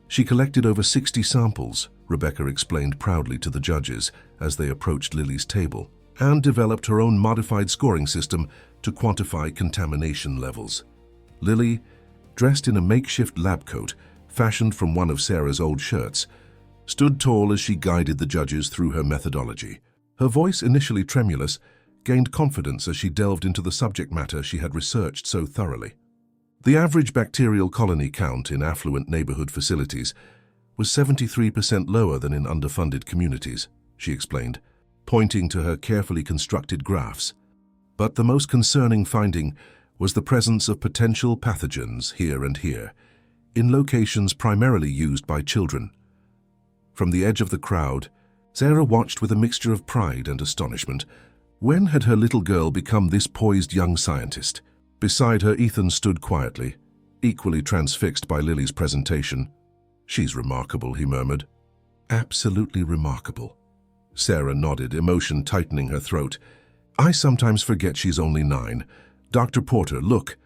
She collected over 60 samples, Rebecca explained proudly to the judges as they approached Lily's table, and developed her own modified scoring system to quantify contamination levels. Lily, dressed in a makeshift lab coat fashioned from one of Sarah's old shirts, stood tall as she guided the judges through her methodology. Her voice, initially tremulous, gained confidence as she delved into the subject matter she had researched so thoroughly. The average bacterial colony count in affluent neighborhood facilities was 73% lower than in underfunded communities, she explained, pointing to her carefully constructed graphs. But the most concerning finding was the presence of potential pathogens here and here, in locations primarily used by children. From the edge of the crowd, Sarah watched with a mixture of pride and astonishment. When had her little girl become this poised young scientist? Beside her, Ethan stood quietly, equally transfixed by Lily's presentation. "She's remarkable," he murmured. "Absolutely remarkable." Sarah nodded, emotion tightening her throat. "I sometimes forget she's only 9. Dr. Porter, look."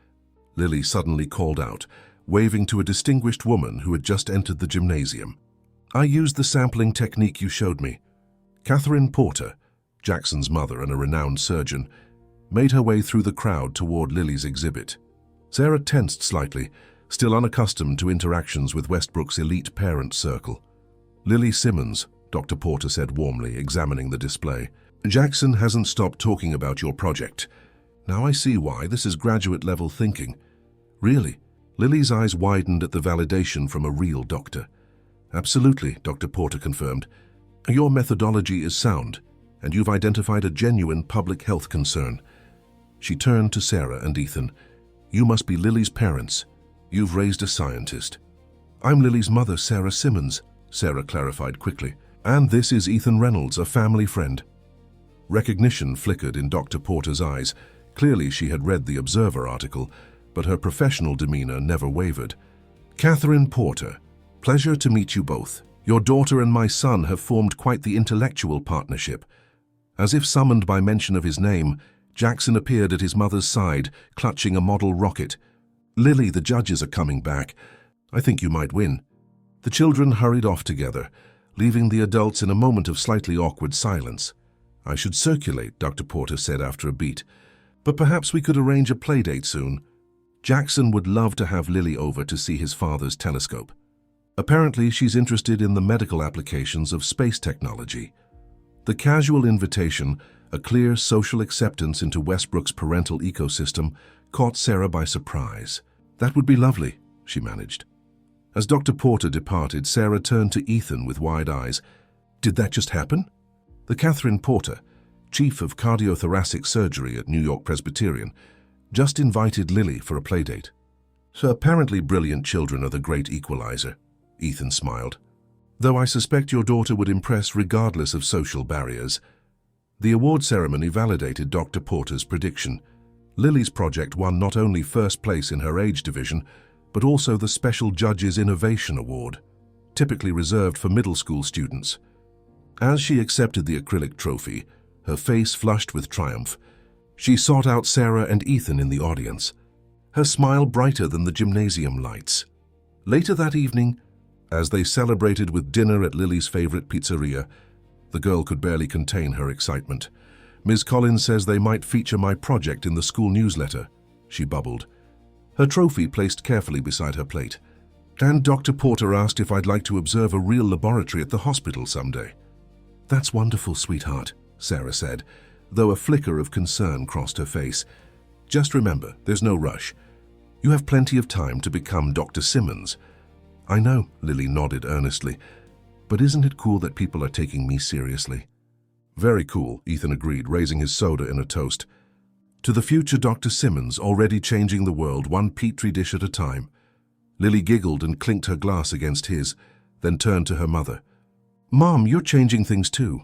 Lily suddenly called out, waving to a distinguished woman who had just entered the gymnasium. "I used the sampling technique you showed me." Catherine Porter, Jackson's mother and a renowned surgeon, made her way through the crowd toward Lily's exhibit. Sarah tensed slightly, still unaccustomed to interactions with Westbrook's elite parent circle. "Lily Simmons," Dr. Porter said warmly, examining the display. "Jackson hasn't stopped talking about your project. Now I see why. This is graduate-level thinking." "Really?" Lily's eyes widened at the validation from a real doctor. "Absolutely," Dr. Porter confirmed. "Your methodology is sound, and you've identified a genuine public health concern." She turned to Sarah and Ethan. "You must be Lily's parents. You've raised a scientist." "I'm Lily's mother, Sarah Simmons," Sarah clarified quickly. "And this is Ethan Reynolds, a family friend." Recognition flickered in Dr. Porter's eyes. Clearly she had read the Observer article, but her professional demeanor never wavered. "Catherine Porter, pleasure to meet you both. Your daughter and my son have formed quite the intellectual partnership." As if summoned by mention of his name, Jackson appeared at his mother's side, clutching a model rocket. "Lily, the judges are coming back. I think you might win." The children hurried off together, leaving the adults in a moment of slightly awkward silence. I should circulate, Dr. Porter said after a beat. But perhaps we could arrange a playdate soon. Jackson would love to have Lily over to see his father's telescope. Apparently, she's interested in the medical applications of space technology. The casual invitation, a clear social acceptance into Westbrook's parental ecosystem, caught Sarah by surprise. That would be lovely, she managed. As Dr. Porter departed, Sarah turned to Ethan with wide eyes. Did that just happen? The Catherine Porter, chief of cardiothoracic surgery at New York Presbyterian, just invited Lily for a playdate. So apparently brilliant children are the great equalizer, Ethan smiled. Though I suspect your daughter would impress regardless of social barriers. The award ceremony validated Dr. Porter's prediction. Lily's project won not only first place in her age division, but also the Special Judges Innovation Award, typically reserved for middle school students. As she accepted the acrylic trophy, her face flushed with triumph, she sought out Sarah and Ethan in the audience, her smile brighter than the gymnasium lights. Later that evening, as they celebrated with dinner at Lily's favorite pizzeria, the girl could barely contain her excitement. Ms. Collins says they might feature my project in the school newsletter, she bubbled, her trophy placed carefully beside her plate. And Dr. Porter asked if I'd like to observe a real laboratory at the hospital someday. That's wonderful, sweetheart, Sarah said, though a flicker of concern crossed her face. Just remember, there's no rush. You have plenty of time to become Dr. Simmons. I know, Lily nodded earnestly, but isn't it cool that people are taking me seriously? Very cool, Ethan agreed, raising his soda in a toast. To the future Dr. Simmons, already changing the world one petri dish at a time. Lily giggled and clinked her glass against his, then turned to her mother. Mom, you're changing things too.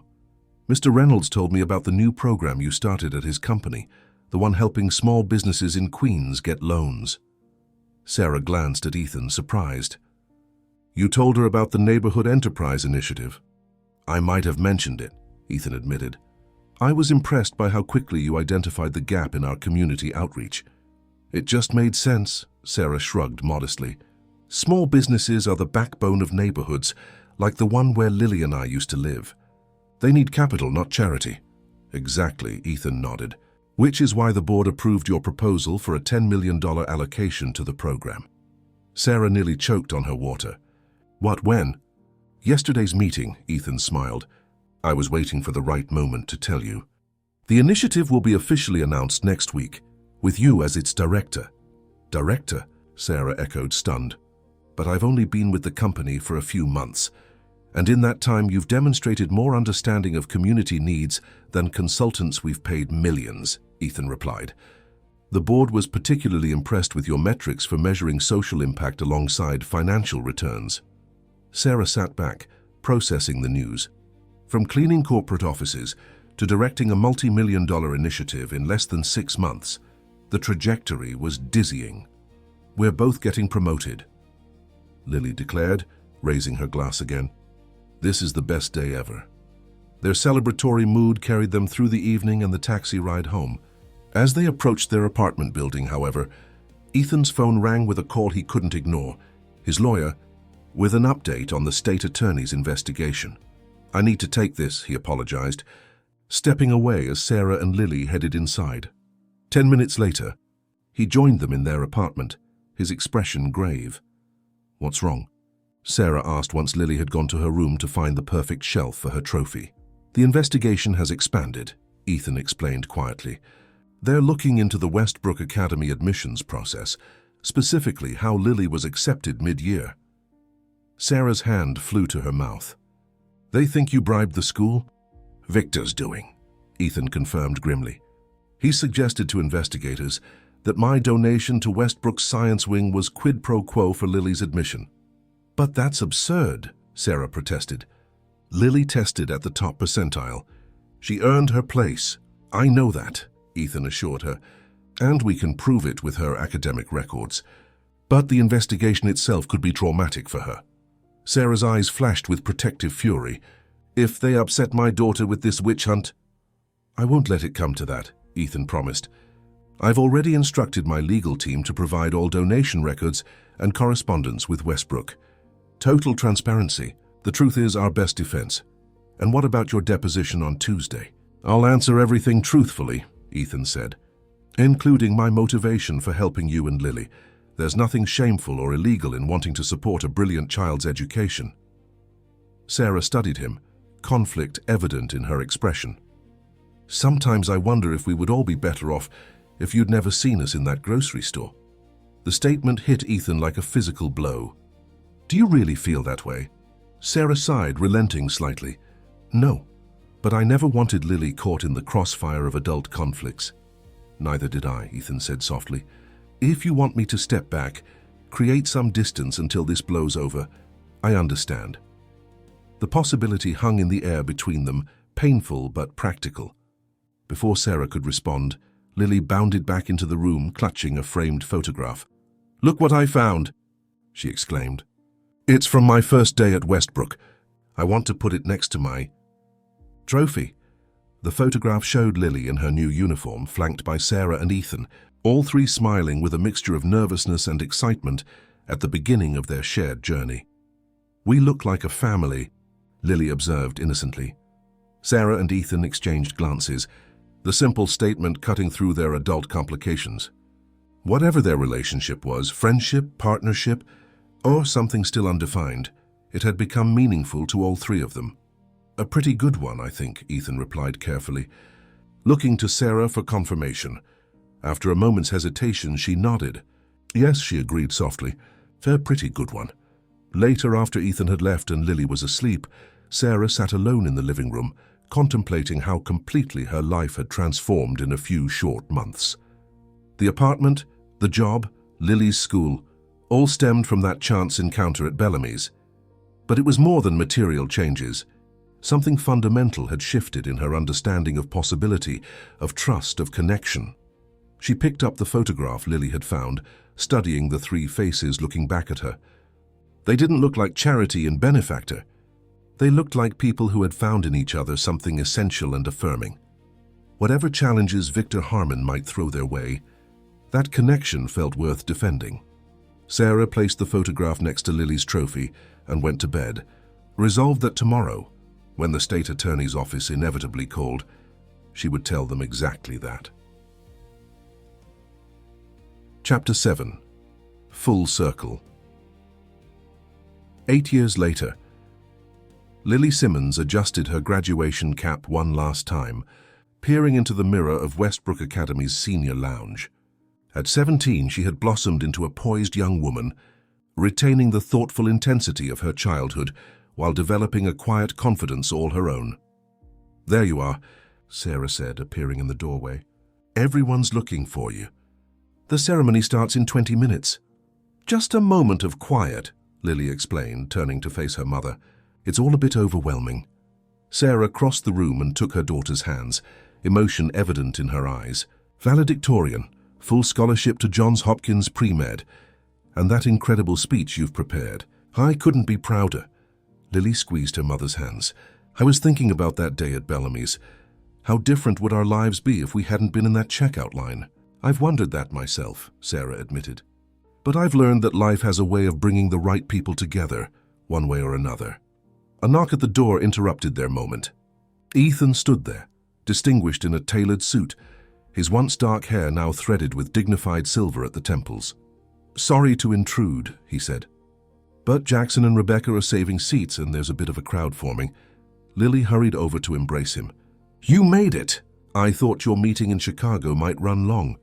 Mr. Reynolds told me about the new program you started at his company, the one helping small businesses in Queens get loans. Sarah glanced at Ethan, surprised. You told her about the Neighborhood Enterprise Initiative. I might have mentioned it, Ethan admitted. I was impressed by how quickly you identified the gap in our community outreach. It just made sense, Sarah shrugged modestly. Small businesses are the backbone of neighborhoods, like the one where Lily and I used to live. They need capital, not charity. Exactly, Ethan nodded, which is why the board approved your proposal for a $10 million allocation to the program. Sarah nearly choked on her water. What, when? Yesterday's meeting, Ethan smiled. I was waiting for the right moment to tell you. The initiative will be officially announced next week, with you as its director. Director? Sarah echoed, stunned. But I've only been with the company for a few months, and in that time you've demonstrated more understanding of community needs than consultants we've paid millions, Ethan replied. The board was particularly impressed with your metrics for measuring social impact alongside financial returns. Sarah sat back, processing the news. From cleaning corporate offices to directing a multi-million-dollar initiative in less than 6 months, the trajectory was dizzying. We're both getting promoted, Lily declared, raising her glass again. This is the best day ever. Their celebratory mood carried them through the evening and the taxi ride home. As they approached their apartment building, however, Ethan's phone rang with a call he couldn't ignore, his lawyer, with an update on the state attorney's investigation. I need to take this, he apologized, stepping away as Sarah and Lily headed inside. 10 minutes later, he joined them in their apartment, his expression grave. What's wrong? Sarah asked once Lily had gone to her room to find the perfect shelf for her trophy. The investigation has expanded, Ethan explained quietly. They're looking into the Westbrook Academy admissions process, specifically how Lily was accepted mid-year. Sarah's hand flew to her mouth. They think you bribed the school? Victor's doing, Ethan confirmed grimly. He suggested to investigators that my donation to Westbrook's science wing was quid pro quo for Lily's admission. But that's absurd, Sarah protested. Lily tested at the top percentile. She earned her place. I know that, Ethan assured her, and we can prove it with her academic records. But the investigation itself could be traumatic for her. Sarah's eyes flashed with protective fury. If they upset my daughter with this witch hunt? I won't let it come to that, Ethan promised. I've already instructed my legal team to provide all donation records and correspondence with Westbrook. Total transparency. The truth is our best defense. And what about your deposition on Tuesday? "I'll answer everything truthfully," Ethan said, "including my motivation for helping you and Lily. There's nothing shameful or illegal in wanting to support a brilliant child's education." Sarah studied him, conflict evident in her expression. "Sometimes I wonder if we would all be better off if you'd never seen us in that grocery store." The statement hit Ethan like a physical blow. "Do you really feel that way?" Sarah sighed, relenting slightly. "No, but I never wanted Lily caught in the crossfire of adult conflicts." "Neither did I," Ethan said softly. "If you want me to step back, create some distance until this blows over, I understand." The possibility hung in the air between them, painful but practical. Before Sarah could respond, Lily bounded back into the room, clutching a framed photograph. "Look what I found!" she exclaimed. "It's from my first day at Westbrook. I want to put it next to my trophy." The photograph showed Lily in her new uniform, flanked by Sarah and Ethan, all three smiling with a mixture of nervousness and excitement at the beginning of their shared journey. "We look like a family," Lily observed innocently. Sarah and Ethan exchanged glances, the simple statement cutting through their adult complications. Whatever their relationship was, friendship, partnership, or something still undefined, it had become meaningful to all three of them. "A pretty good one, I think," Ethan replied carefully, looking to Sarah for confirmation. After a moment's hesitation, she nodded. "Yes," she agreed softly, "a pretty good one." Later, after Ethan had left and Lily was asleep, Sarah sat alone in the living room, contemplating how completely her life had transformed in a few short months. The apartment, the job, Lily's school, all stemmed from that chance encounter at Bellamy's. But it was more than material changes. Something fundamental had shifted in her understanding of possibility, of trust, of connection. She picked up the photograph Lily had found, studying the three faces looking back at her. They didn't look like Charity and Benefactor. They looked like people who had found in each other something essential and affirming. Whatever challenges Victor Harmon might throw their way, that connection felt worth defending. Sarah placed the photograph next to Lily's trophy and went to bed, resolved that tomorrow, when the state attorney's office inevitably called, she would tell them exactly that. Chapter 7. Full Circle. 8 years later, Lily Simmons adjusted her graduation cap one last time, peering into the mirror of Westbrook Academy's senior lounge. At 17, she had blossomed into a poised young woman, retaining the thoughtful intensity of her childhood while developing a quiet confidence all her own. "There you are," Sarah said, appearing in the doorway. "Everyone's looking for you. The ceremony starts in 20 minutes. "Just a moment of quiet," Lily explained, turning to face her mother. "It's all a bit overwhelming." Sarah crossed the room and took her daughter's hands, emotion evident in her eyes. "Valedictorian, full scholarship to Johns Hopkins Pre-Med, and that incredible speech you've prepared. I couldn't be prouder." Lily squeezed her mother's hands. "I was thinking about that day at Bellamy's. How different would our lives be if we hadn't been in that checkout line?" "I've wondered that myself," Sarah admitted. "But I've learned that life has a way of bringing the right people together, one way or another." A knock at the door interrupted their moment. Ethan stood there, distinguished in a tailored suit, his once dark hair now threaded with dignified silver at the temples. "Sorry to intrude," he said. "But Jackson and Rebecca are saving seats and there's a bit of a crowd forming." Lily hurried over to embrace him. "You made it! I thought your meeting in Chicago might run long.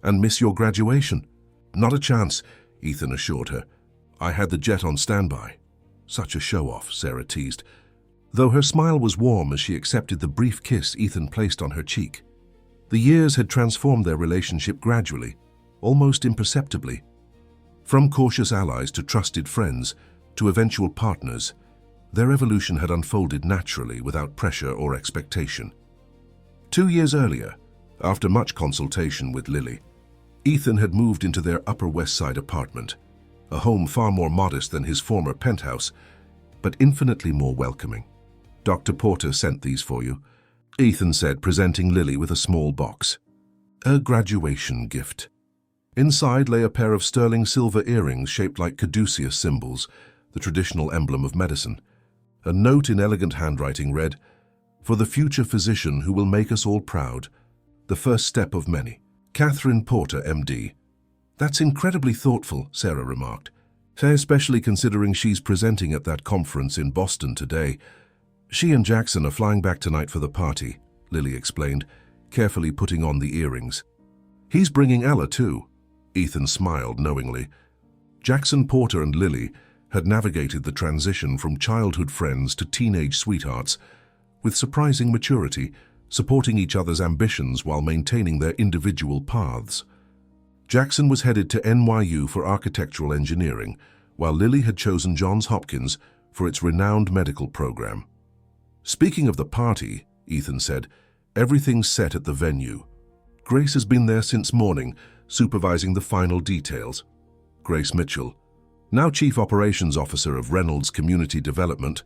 And miss your graduation." "Not a chance," Ethan assured her. "I had the jet on standby." "Such a show-off," Sarah teased, though her smile was warm as she accepted the brief kiss Ethan placed on her cheek. The years had transformed their relationship gradually, almost imperceptibly. From cautious allies to trusted friends, to eventual partners, their evolution had unfolded naturally without pressure or expectation. 2 years earlier, after much consultation with Lily, Ethan had moved into their Upper West Side apartment, a home far more modest than his former penthouse, but infinitely more welcoming. "Dr. Porter sent these for you," Ethan said, presenting Lily with a small box. A graduation gift. Inside lay a pair of sterling silver earrings shaped like caduceus symbols, the traditional emblem of medicine. A note in elegant handwriting read, For the future physician who will make us all proud. The first step of many. Catherine Porter, MD. That's incredibly thoughtful, Sarah remarked. Especially considering she's presenting at that conference in Boston today. She and Jackson are flying back tonight for the party, Lily explained, carefully putting on the earrings. He's bringing Ella too. Ethan smiled knowingly. Jackson Porter and Lily had navigated the transition from childhood friends to teenage sweethearts with surprising maturity, supporting each other's ambitions while maintaining their individual paths. Jackson was headed to NYU for architectural engineering, while Lily had chosen Johns Hopkins for its renowned medical program. Speaking of the party, Ethan said, everything's set at the venue. Grace has been there since morning, supervising the final details. Grace Mitchell, now Chief Operations Officer of Reynolds Community Development,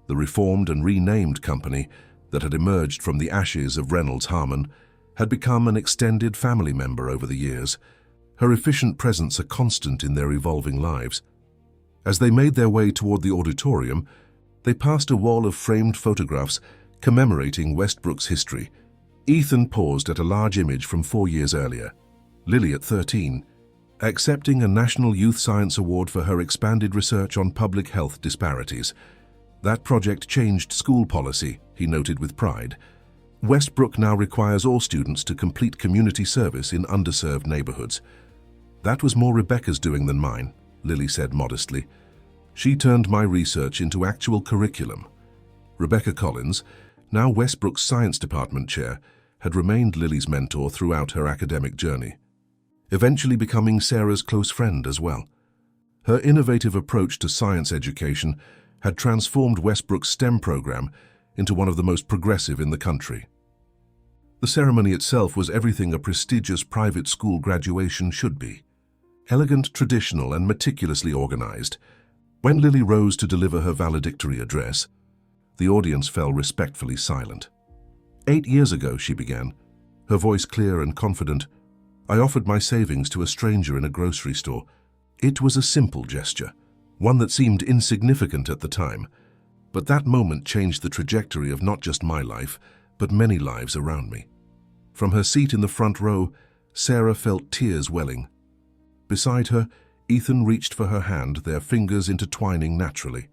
the reformed and renamed company that had emerged from the ashes of Reynolds Harmon, had become an extended family member over the years, her efficient presence a constant in their evolving lives. As they made their way toward the auditorium, they passed a wall of framed photographs commemorating Westbrook's history. Ethan paused at a large image from 4 years earlier. Lily at 13, accepting a National Youth Science Award for her expanded research on public health disparities. That project changed school policy, he noted with pride. Westbrook now requires all students to complete community service in underserved neighborhoods. That was more Rebecca's doing than mine, Lily said modestly. She turned my research into actual curriculum. Rebecca Collins, now Westbrook's science department chair, had remained Lily's mentor throughout her academic journey, eventually becoming Sarah's close friend as well. Her innovative approach to science education had transformed Westbrook's STEM program into one of the most progressive in the country. The ceremony itself was everything a prestigious private school graduation should be. Elegant, traditional, and meticulously organized. When Lily rose to deliver her valedictory address, the audience fell respectfully silent. 8 years ago, she began, her voice clear and confident, I offered my savings to a stranger in a grocery store. It was a simple gesture, one that seemed insignificant at the time, but that moment changed the trajectory of not just my life, but many lives around me. From her seat in the front row, Sarah felt tears welling. Beside her, Ethan reached for her hand, their fingers intertwining naturally.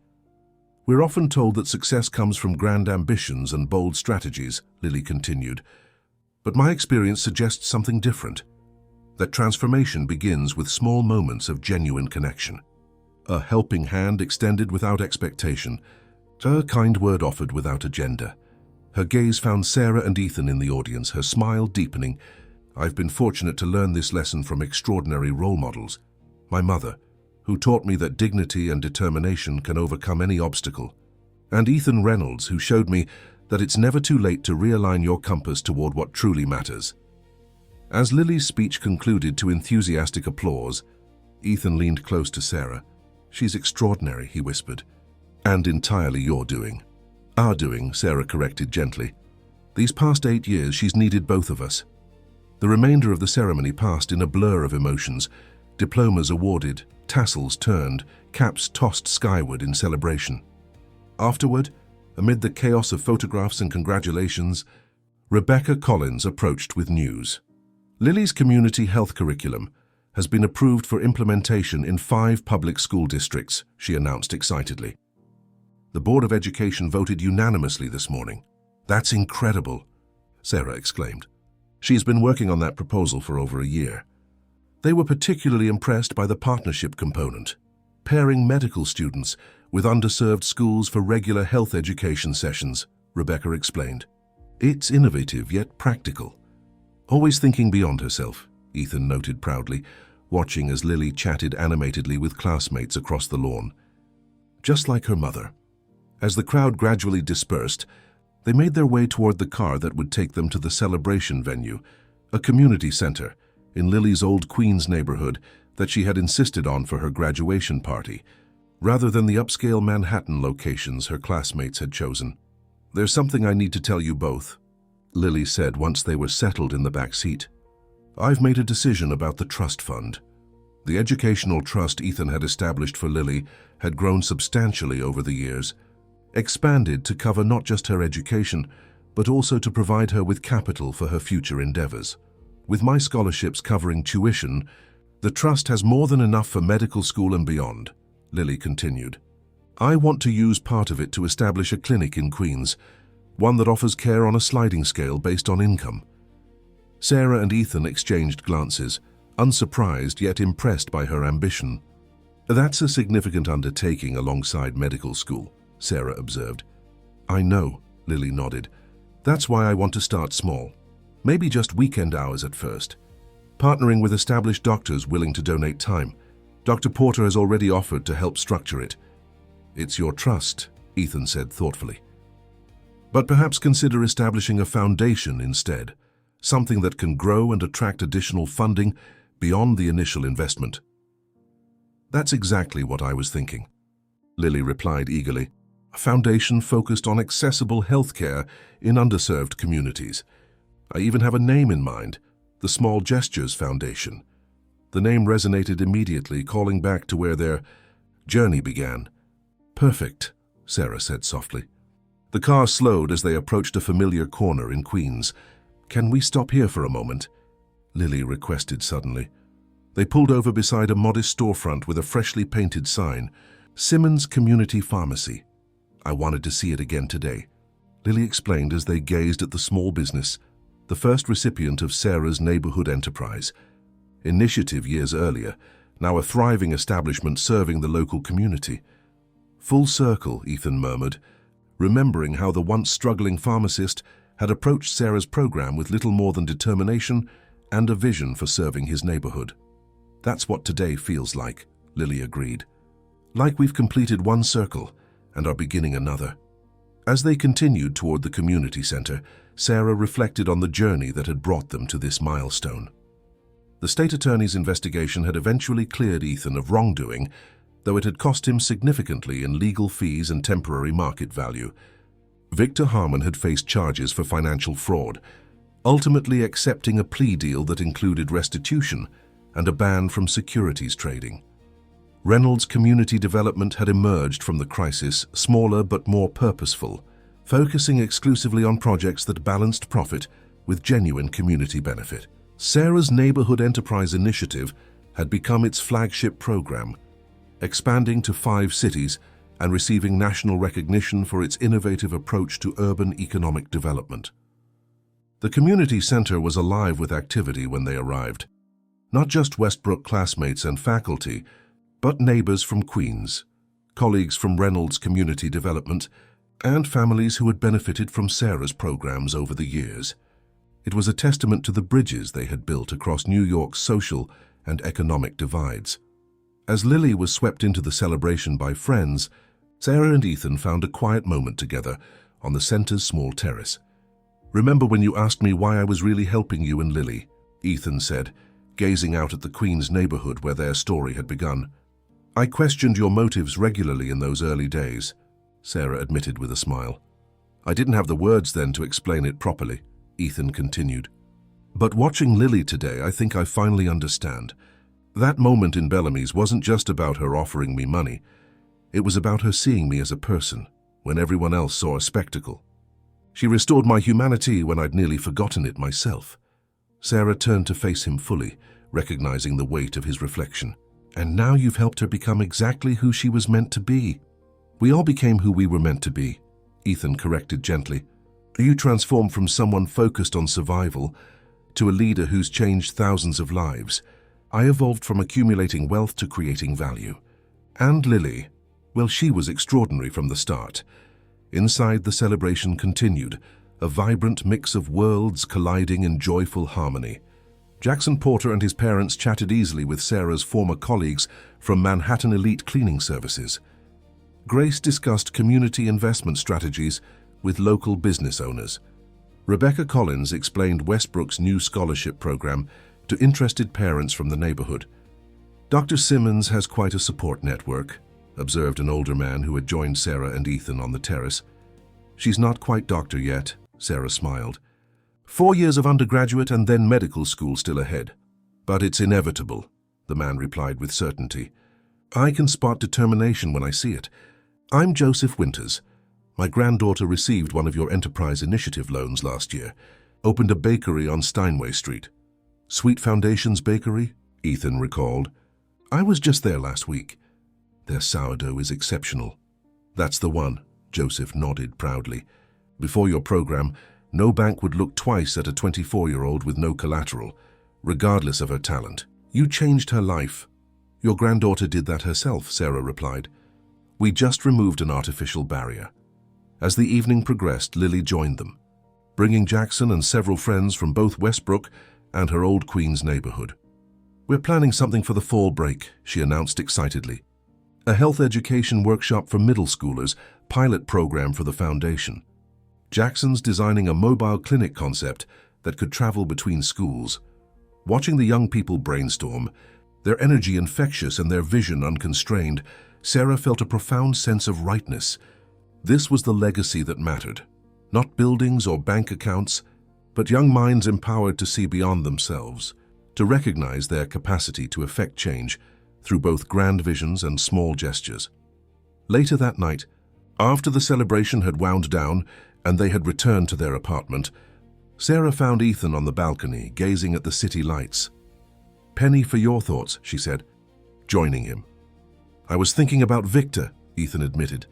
We're often told that success comes from grand ambitions and bold strategies, Lily continued, but my experience suggests something different. That transformation begins with small moments of genuine connection. A helping hand extended without expectation, a kind word offered without agenda. Her gaze found Sarah and Ethan in the audience, her smile deepening. I've been fortunate to learn this lesson from extraordinary role models. My mother, who taught me that dignity and determination can overcome any obstacle, and Ethan Reynolds, who showed me that it's never too late to realign your compass toward what truly matters. As Lily's speech concluded to enthusiastic applause, Ethan leaned close to Sarah. She's extraordinary, he whispered. And entirely your doing. Our doing, Sarah corrected gently. These past 8 years, she's needed both of us. The remainder of the ceremony passed in a blur of emotions. Diplomas awarded, tassels turned, caps tossed skyward in celebration. Afterward, amid the chaos of photographs and congratulations, Rebecca Collins approached with news. Lily's community health curriculum has been approved for implementation in 5 public school districts, she announced excitedly. The Board of Education voted unanimously this morning. That's incredible, Sarah exclaimed. She's been working on that proposal for over a year. They were particularly impressed by the partnership component, pairing medical students with underserved schools for regular health education sessions, Rebecca explained. It's innovative yet practical. Always thinking beyond herself, Ethan noted proudly, watching as Lily chatted animatedly with classmates across the lawn. Just like her mother. As the crowd gradually dispersed, they made their way toward the car that would take them to the celebration venue, a community center in Lily's old Queens neighborhood that she had insisted on for her graduation party, rather than the upscale Manhattan locations her classmates had chosen. There's something I need to tell you both, Lily said once they were settled in the back seat. I've made a decision about the trust fund. The educational trust Ethan had established for Lily had grown substantially over the years, expanded to cover not just her education, but also to provide her with capital for her future endeavors. With my scholarships covering tuition, the trust has more than enough for medical school and beyond, Lily continued. I want to use part of it to establish a clinic in Queens, one that offers care on a sliding scale based on income. Sarah and Ethan exchanged glances, unsurprised yet impressed by her ambition. That's a significant undertaking alongside medical school, Sarah observed. I know, Lily nodded. That's why I want to start small. Maybe just weekend hours at first. Partnering with established doctors willing to donate time. Dr. Porter has already offered to help structure it. It's your trust, Ethan said thoughtfully. But perhaps consider establishing a foundation instead, something that can grow and attract additional funding beyond the initial investment. That's exactly what I was thinking, Lily replied eagerly. A foundation focused on accessible healthcare in underserved communities. I even have a name in mind, the Small Gestures Foundation. The name resonated immediately, calling back to where their journey began. Perfect, Sarah said softly. The car slowed as they approached a familiar corner in Queens. Can we stop here for a moment? Lily requested suddenly. They pulled over beside a modest storefront with a freshly painted sign, Simmons Community Pharmacy. I wanted to see it again today, Lily explained as they gazed at the small business, the first recipient of Sarah's neighborhood enterprise. Initiative years earlier, now a thriving establishment serving the local community. Full circle, Ethan murmured, remembering how the once struggling pharmacist had approached Sarah's program with little more than determination and a vision for serving his neighborhood. That's what today feels like, Lily agreed. Like we've completed one circle and are beginning another. As they continued toward the community center, Sarah reflected on the journey that had brought them to this milestone. The state attorney's investigation had eventually cleared Ethan of wrongdoing, though it had cost him significantly in legal fees and temporary market value. Victor Harmon had faced charges for financial fraud, ultimately accepting a plea deal that included restitution and a ban from securities trading. Reynolds Community Development had emerged from the crisis, smaller but more purposeful, focusing exclusively on projects that balanced profit with genuine community benefit. Sarah's Neighborhood Enterprise Initiative had become its flagship program, expanding to 5 cities and receiving national recognition for its innovative approach to urban economic development. The community center was alive with activity when they arrived. Not just Westbrook classmates and faculty, but neighbors from Queens, colleagues from Reynolds Community Development, and families who had benefited from Sarah's programs over the years. It was a testament to the bridges they had built across New York's social and economic divides. As Lily was swept into the celebration by friends, Sarah and Ethan found a quiet moment together on the center's small terrace. Remember when you asked me why I was really helping you and Lily? Ethan said, gazing out at the Queens neighborhood where their story had begun. I questioned your motives regularly in those early days, Sarah admitted with a smile. I didn't have the words then to explain it properly, Ethan continued. But watching Lily today, I think I finally understand. That moment in Bellamy's wasn't just about her offering me money. It was about her seeing me as a person, when everyone else saw a spectacle. She restored my humanity when I'd nearly forgotten it myself. Sarah turned to face him fully, recognizing the weight of his reflection. And now you've helped her become exactly who she was meant to be. We all became who we were meant to be, Ethan corrected gently. You transformed from someone focused on survival to a leader who's changed thousands of lives. I evolved from accumulating wealth to creating value. And Lily, well, she was extraordinary from the start. Inside, the celebration continued, a vibrant mix of worlds colliding in joyful harmony. Jackson Porter and his parents chatted easily with Sarah's former colleagues from Manhattan Elite Cleaning Services. Grace discussed community investment strategies with local business owners. Rebecca Collins explained Westbrook's new scholarship program to interested parents from the neighborhood. Dr. Simmons has quite a support network, observed an older man who had joined Sarah and Ethan on the terrace. She's not quite doctor yet, Sarah smiled. 4 years of undergraduate and then medical school still ahead. But it's inevitable, the man replied with certainty. I can spot determination when I see it. I'm Joseph Winters. My granddaughter received one of your Enterprise Initiative loans last year, opened a bakery on Steinway Street. Sweet Foundation's Bakery? Ethan recalled. I was just there last week. Their sourdough is exceptional. That's the one, Joseph nodded proudly. Before your program, no bank would look twice at a 24-year-old with no collateral, regardless of her talent. You changed her life. Your granddaughter did that herself, Sarah replied. We just removed an artificial barrier. As the evening progressed, Lily joined them, bringing Jackson and several friends from both Westbrook and her old Queens neighborhood. We're planning something for the fall break, she announced excitedly. A health education workshop for middle schoolers, pilot program for the foundation. Jackson's designing a mobile clinic concept that could travel between schools. Watching the young people brainstorm, their energy infectious and their vision unconstrained, Sarah felt a profound sense of rightness. This was the legacy that mattered. Not buildings or bank accounts, but young minds empowered to see beyond themselves, to recognize their capacity to effect change through both grand visions and small gestures. Later that night, after the celebration had wound down and they had returned to their apartment, Sarah found Ethan on the balcony, gazing at the city lights. Penny for your thoughts, she said, joining him. I was thinking about Victor, Ethan admitted,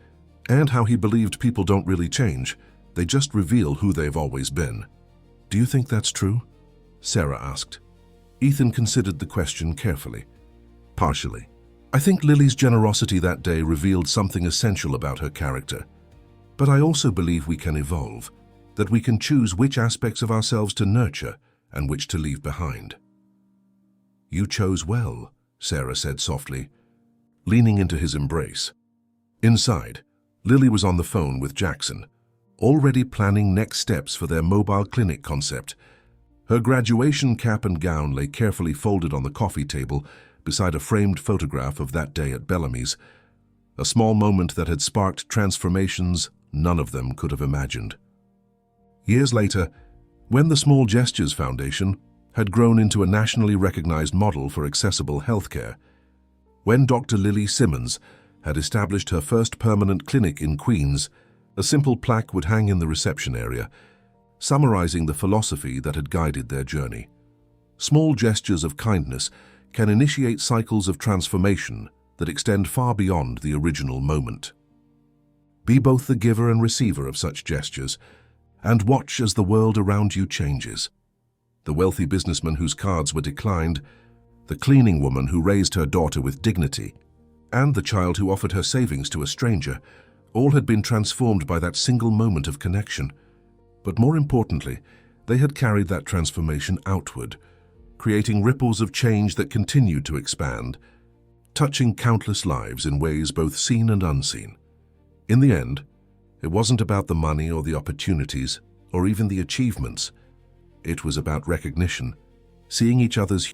and how he believed people don't really change. They just reveal who they've always been. Do you think that's true? Sarah asked. Ethan considered the question carefully. Partially. I think Lily's generosity that day revealed something essential about her character. But I also believe we can evolve, that we can choose which aspects of ourselves to nurture and which to leave behind. You chose well, Sarah said softly, leaning into his embrace. Inside, Lily was on the phone with Jackson, already planning next steps for their mobile clinic concept. Her graduation cap and gown lay carefully folded on the coffee table beside a framed photograph of that day at Bellamy's, a small moment that had sparked transformations none of them could have imagined. Years later, when the Small Gestures Foundation had grown into a nationally recognized model for accessible healthcare, when Dr. Lily Simmons had established her first permanent clinic in Queens, a simple plaque would hang in the reception area, summarizing the philosophy that had guided their journey. Small gestures of kindness can initiate cycles of transformation that extend far beyond the original moment. Be both the giver and receiver of such gestures, and watch as the world around you changes. The wealthy businessman whose cards were declined, the cleaning woman who raised her daughter with dignity, and the child who offered her savings to a stranger, all had been transformed by that single moment of connection. But more importantly, they had carried that transformation outward, creating ripples of change that continued to expand, touching countless lives in ways both seen and unseen. In the end, it wasn't about the money or the opportunities or even the achievements. It was about recognition, seeing each other's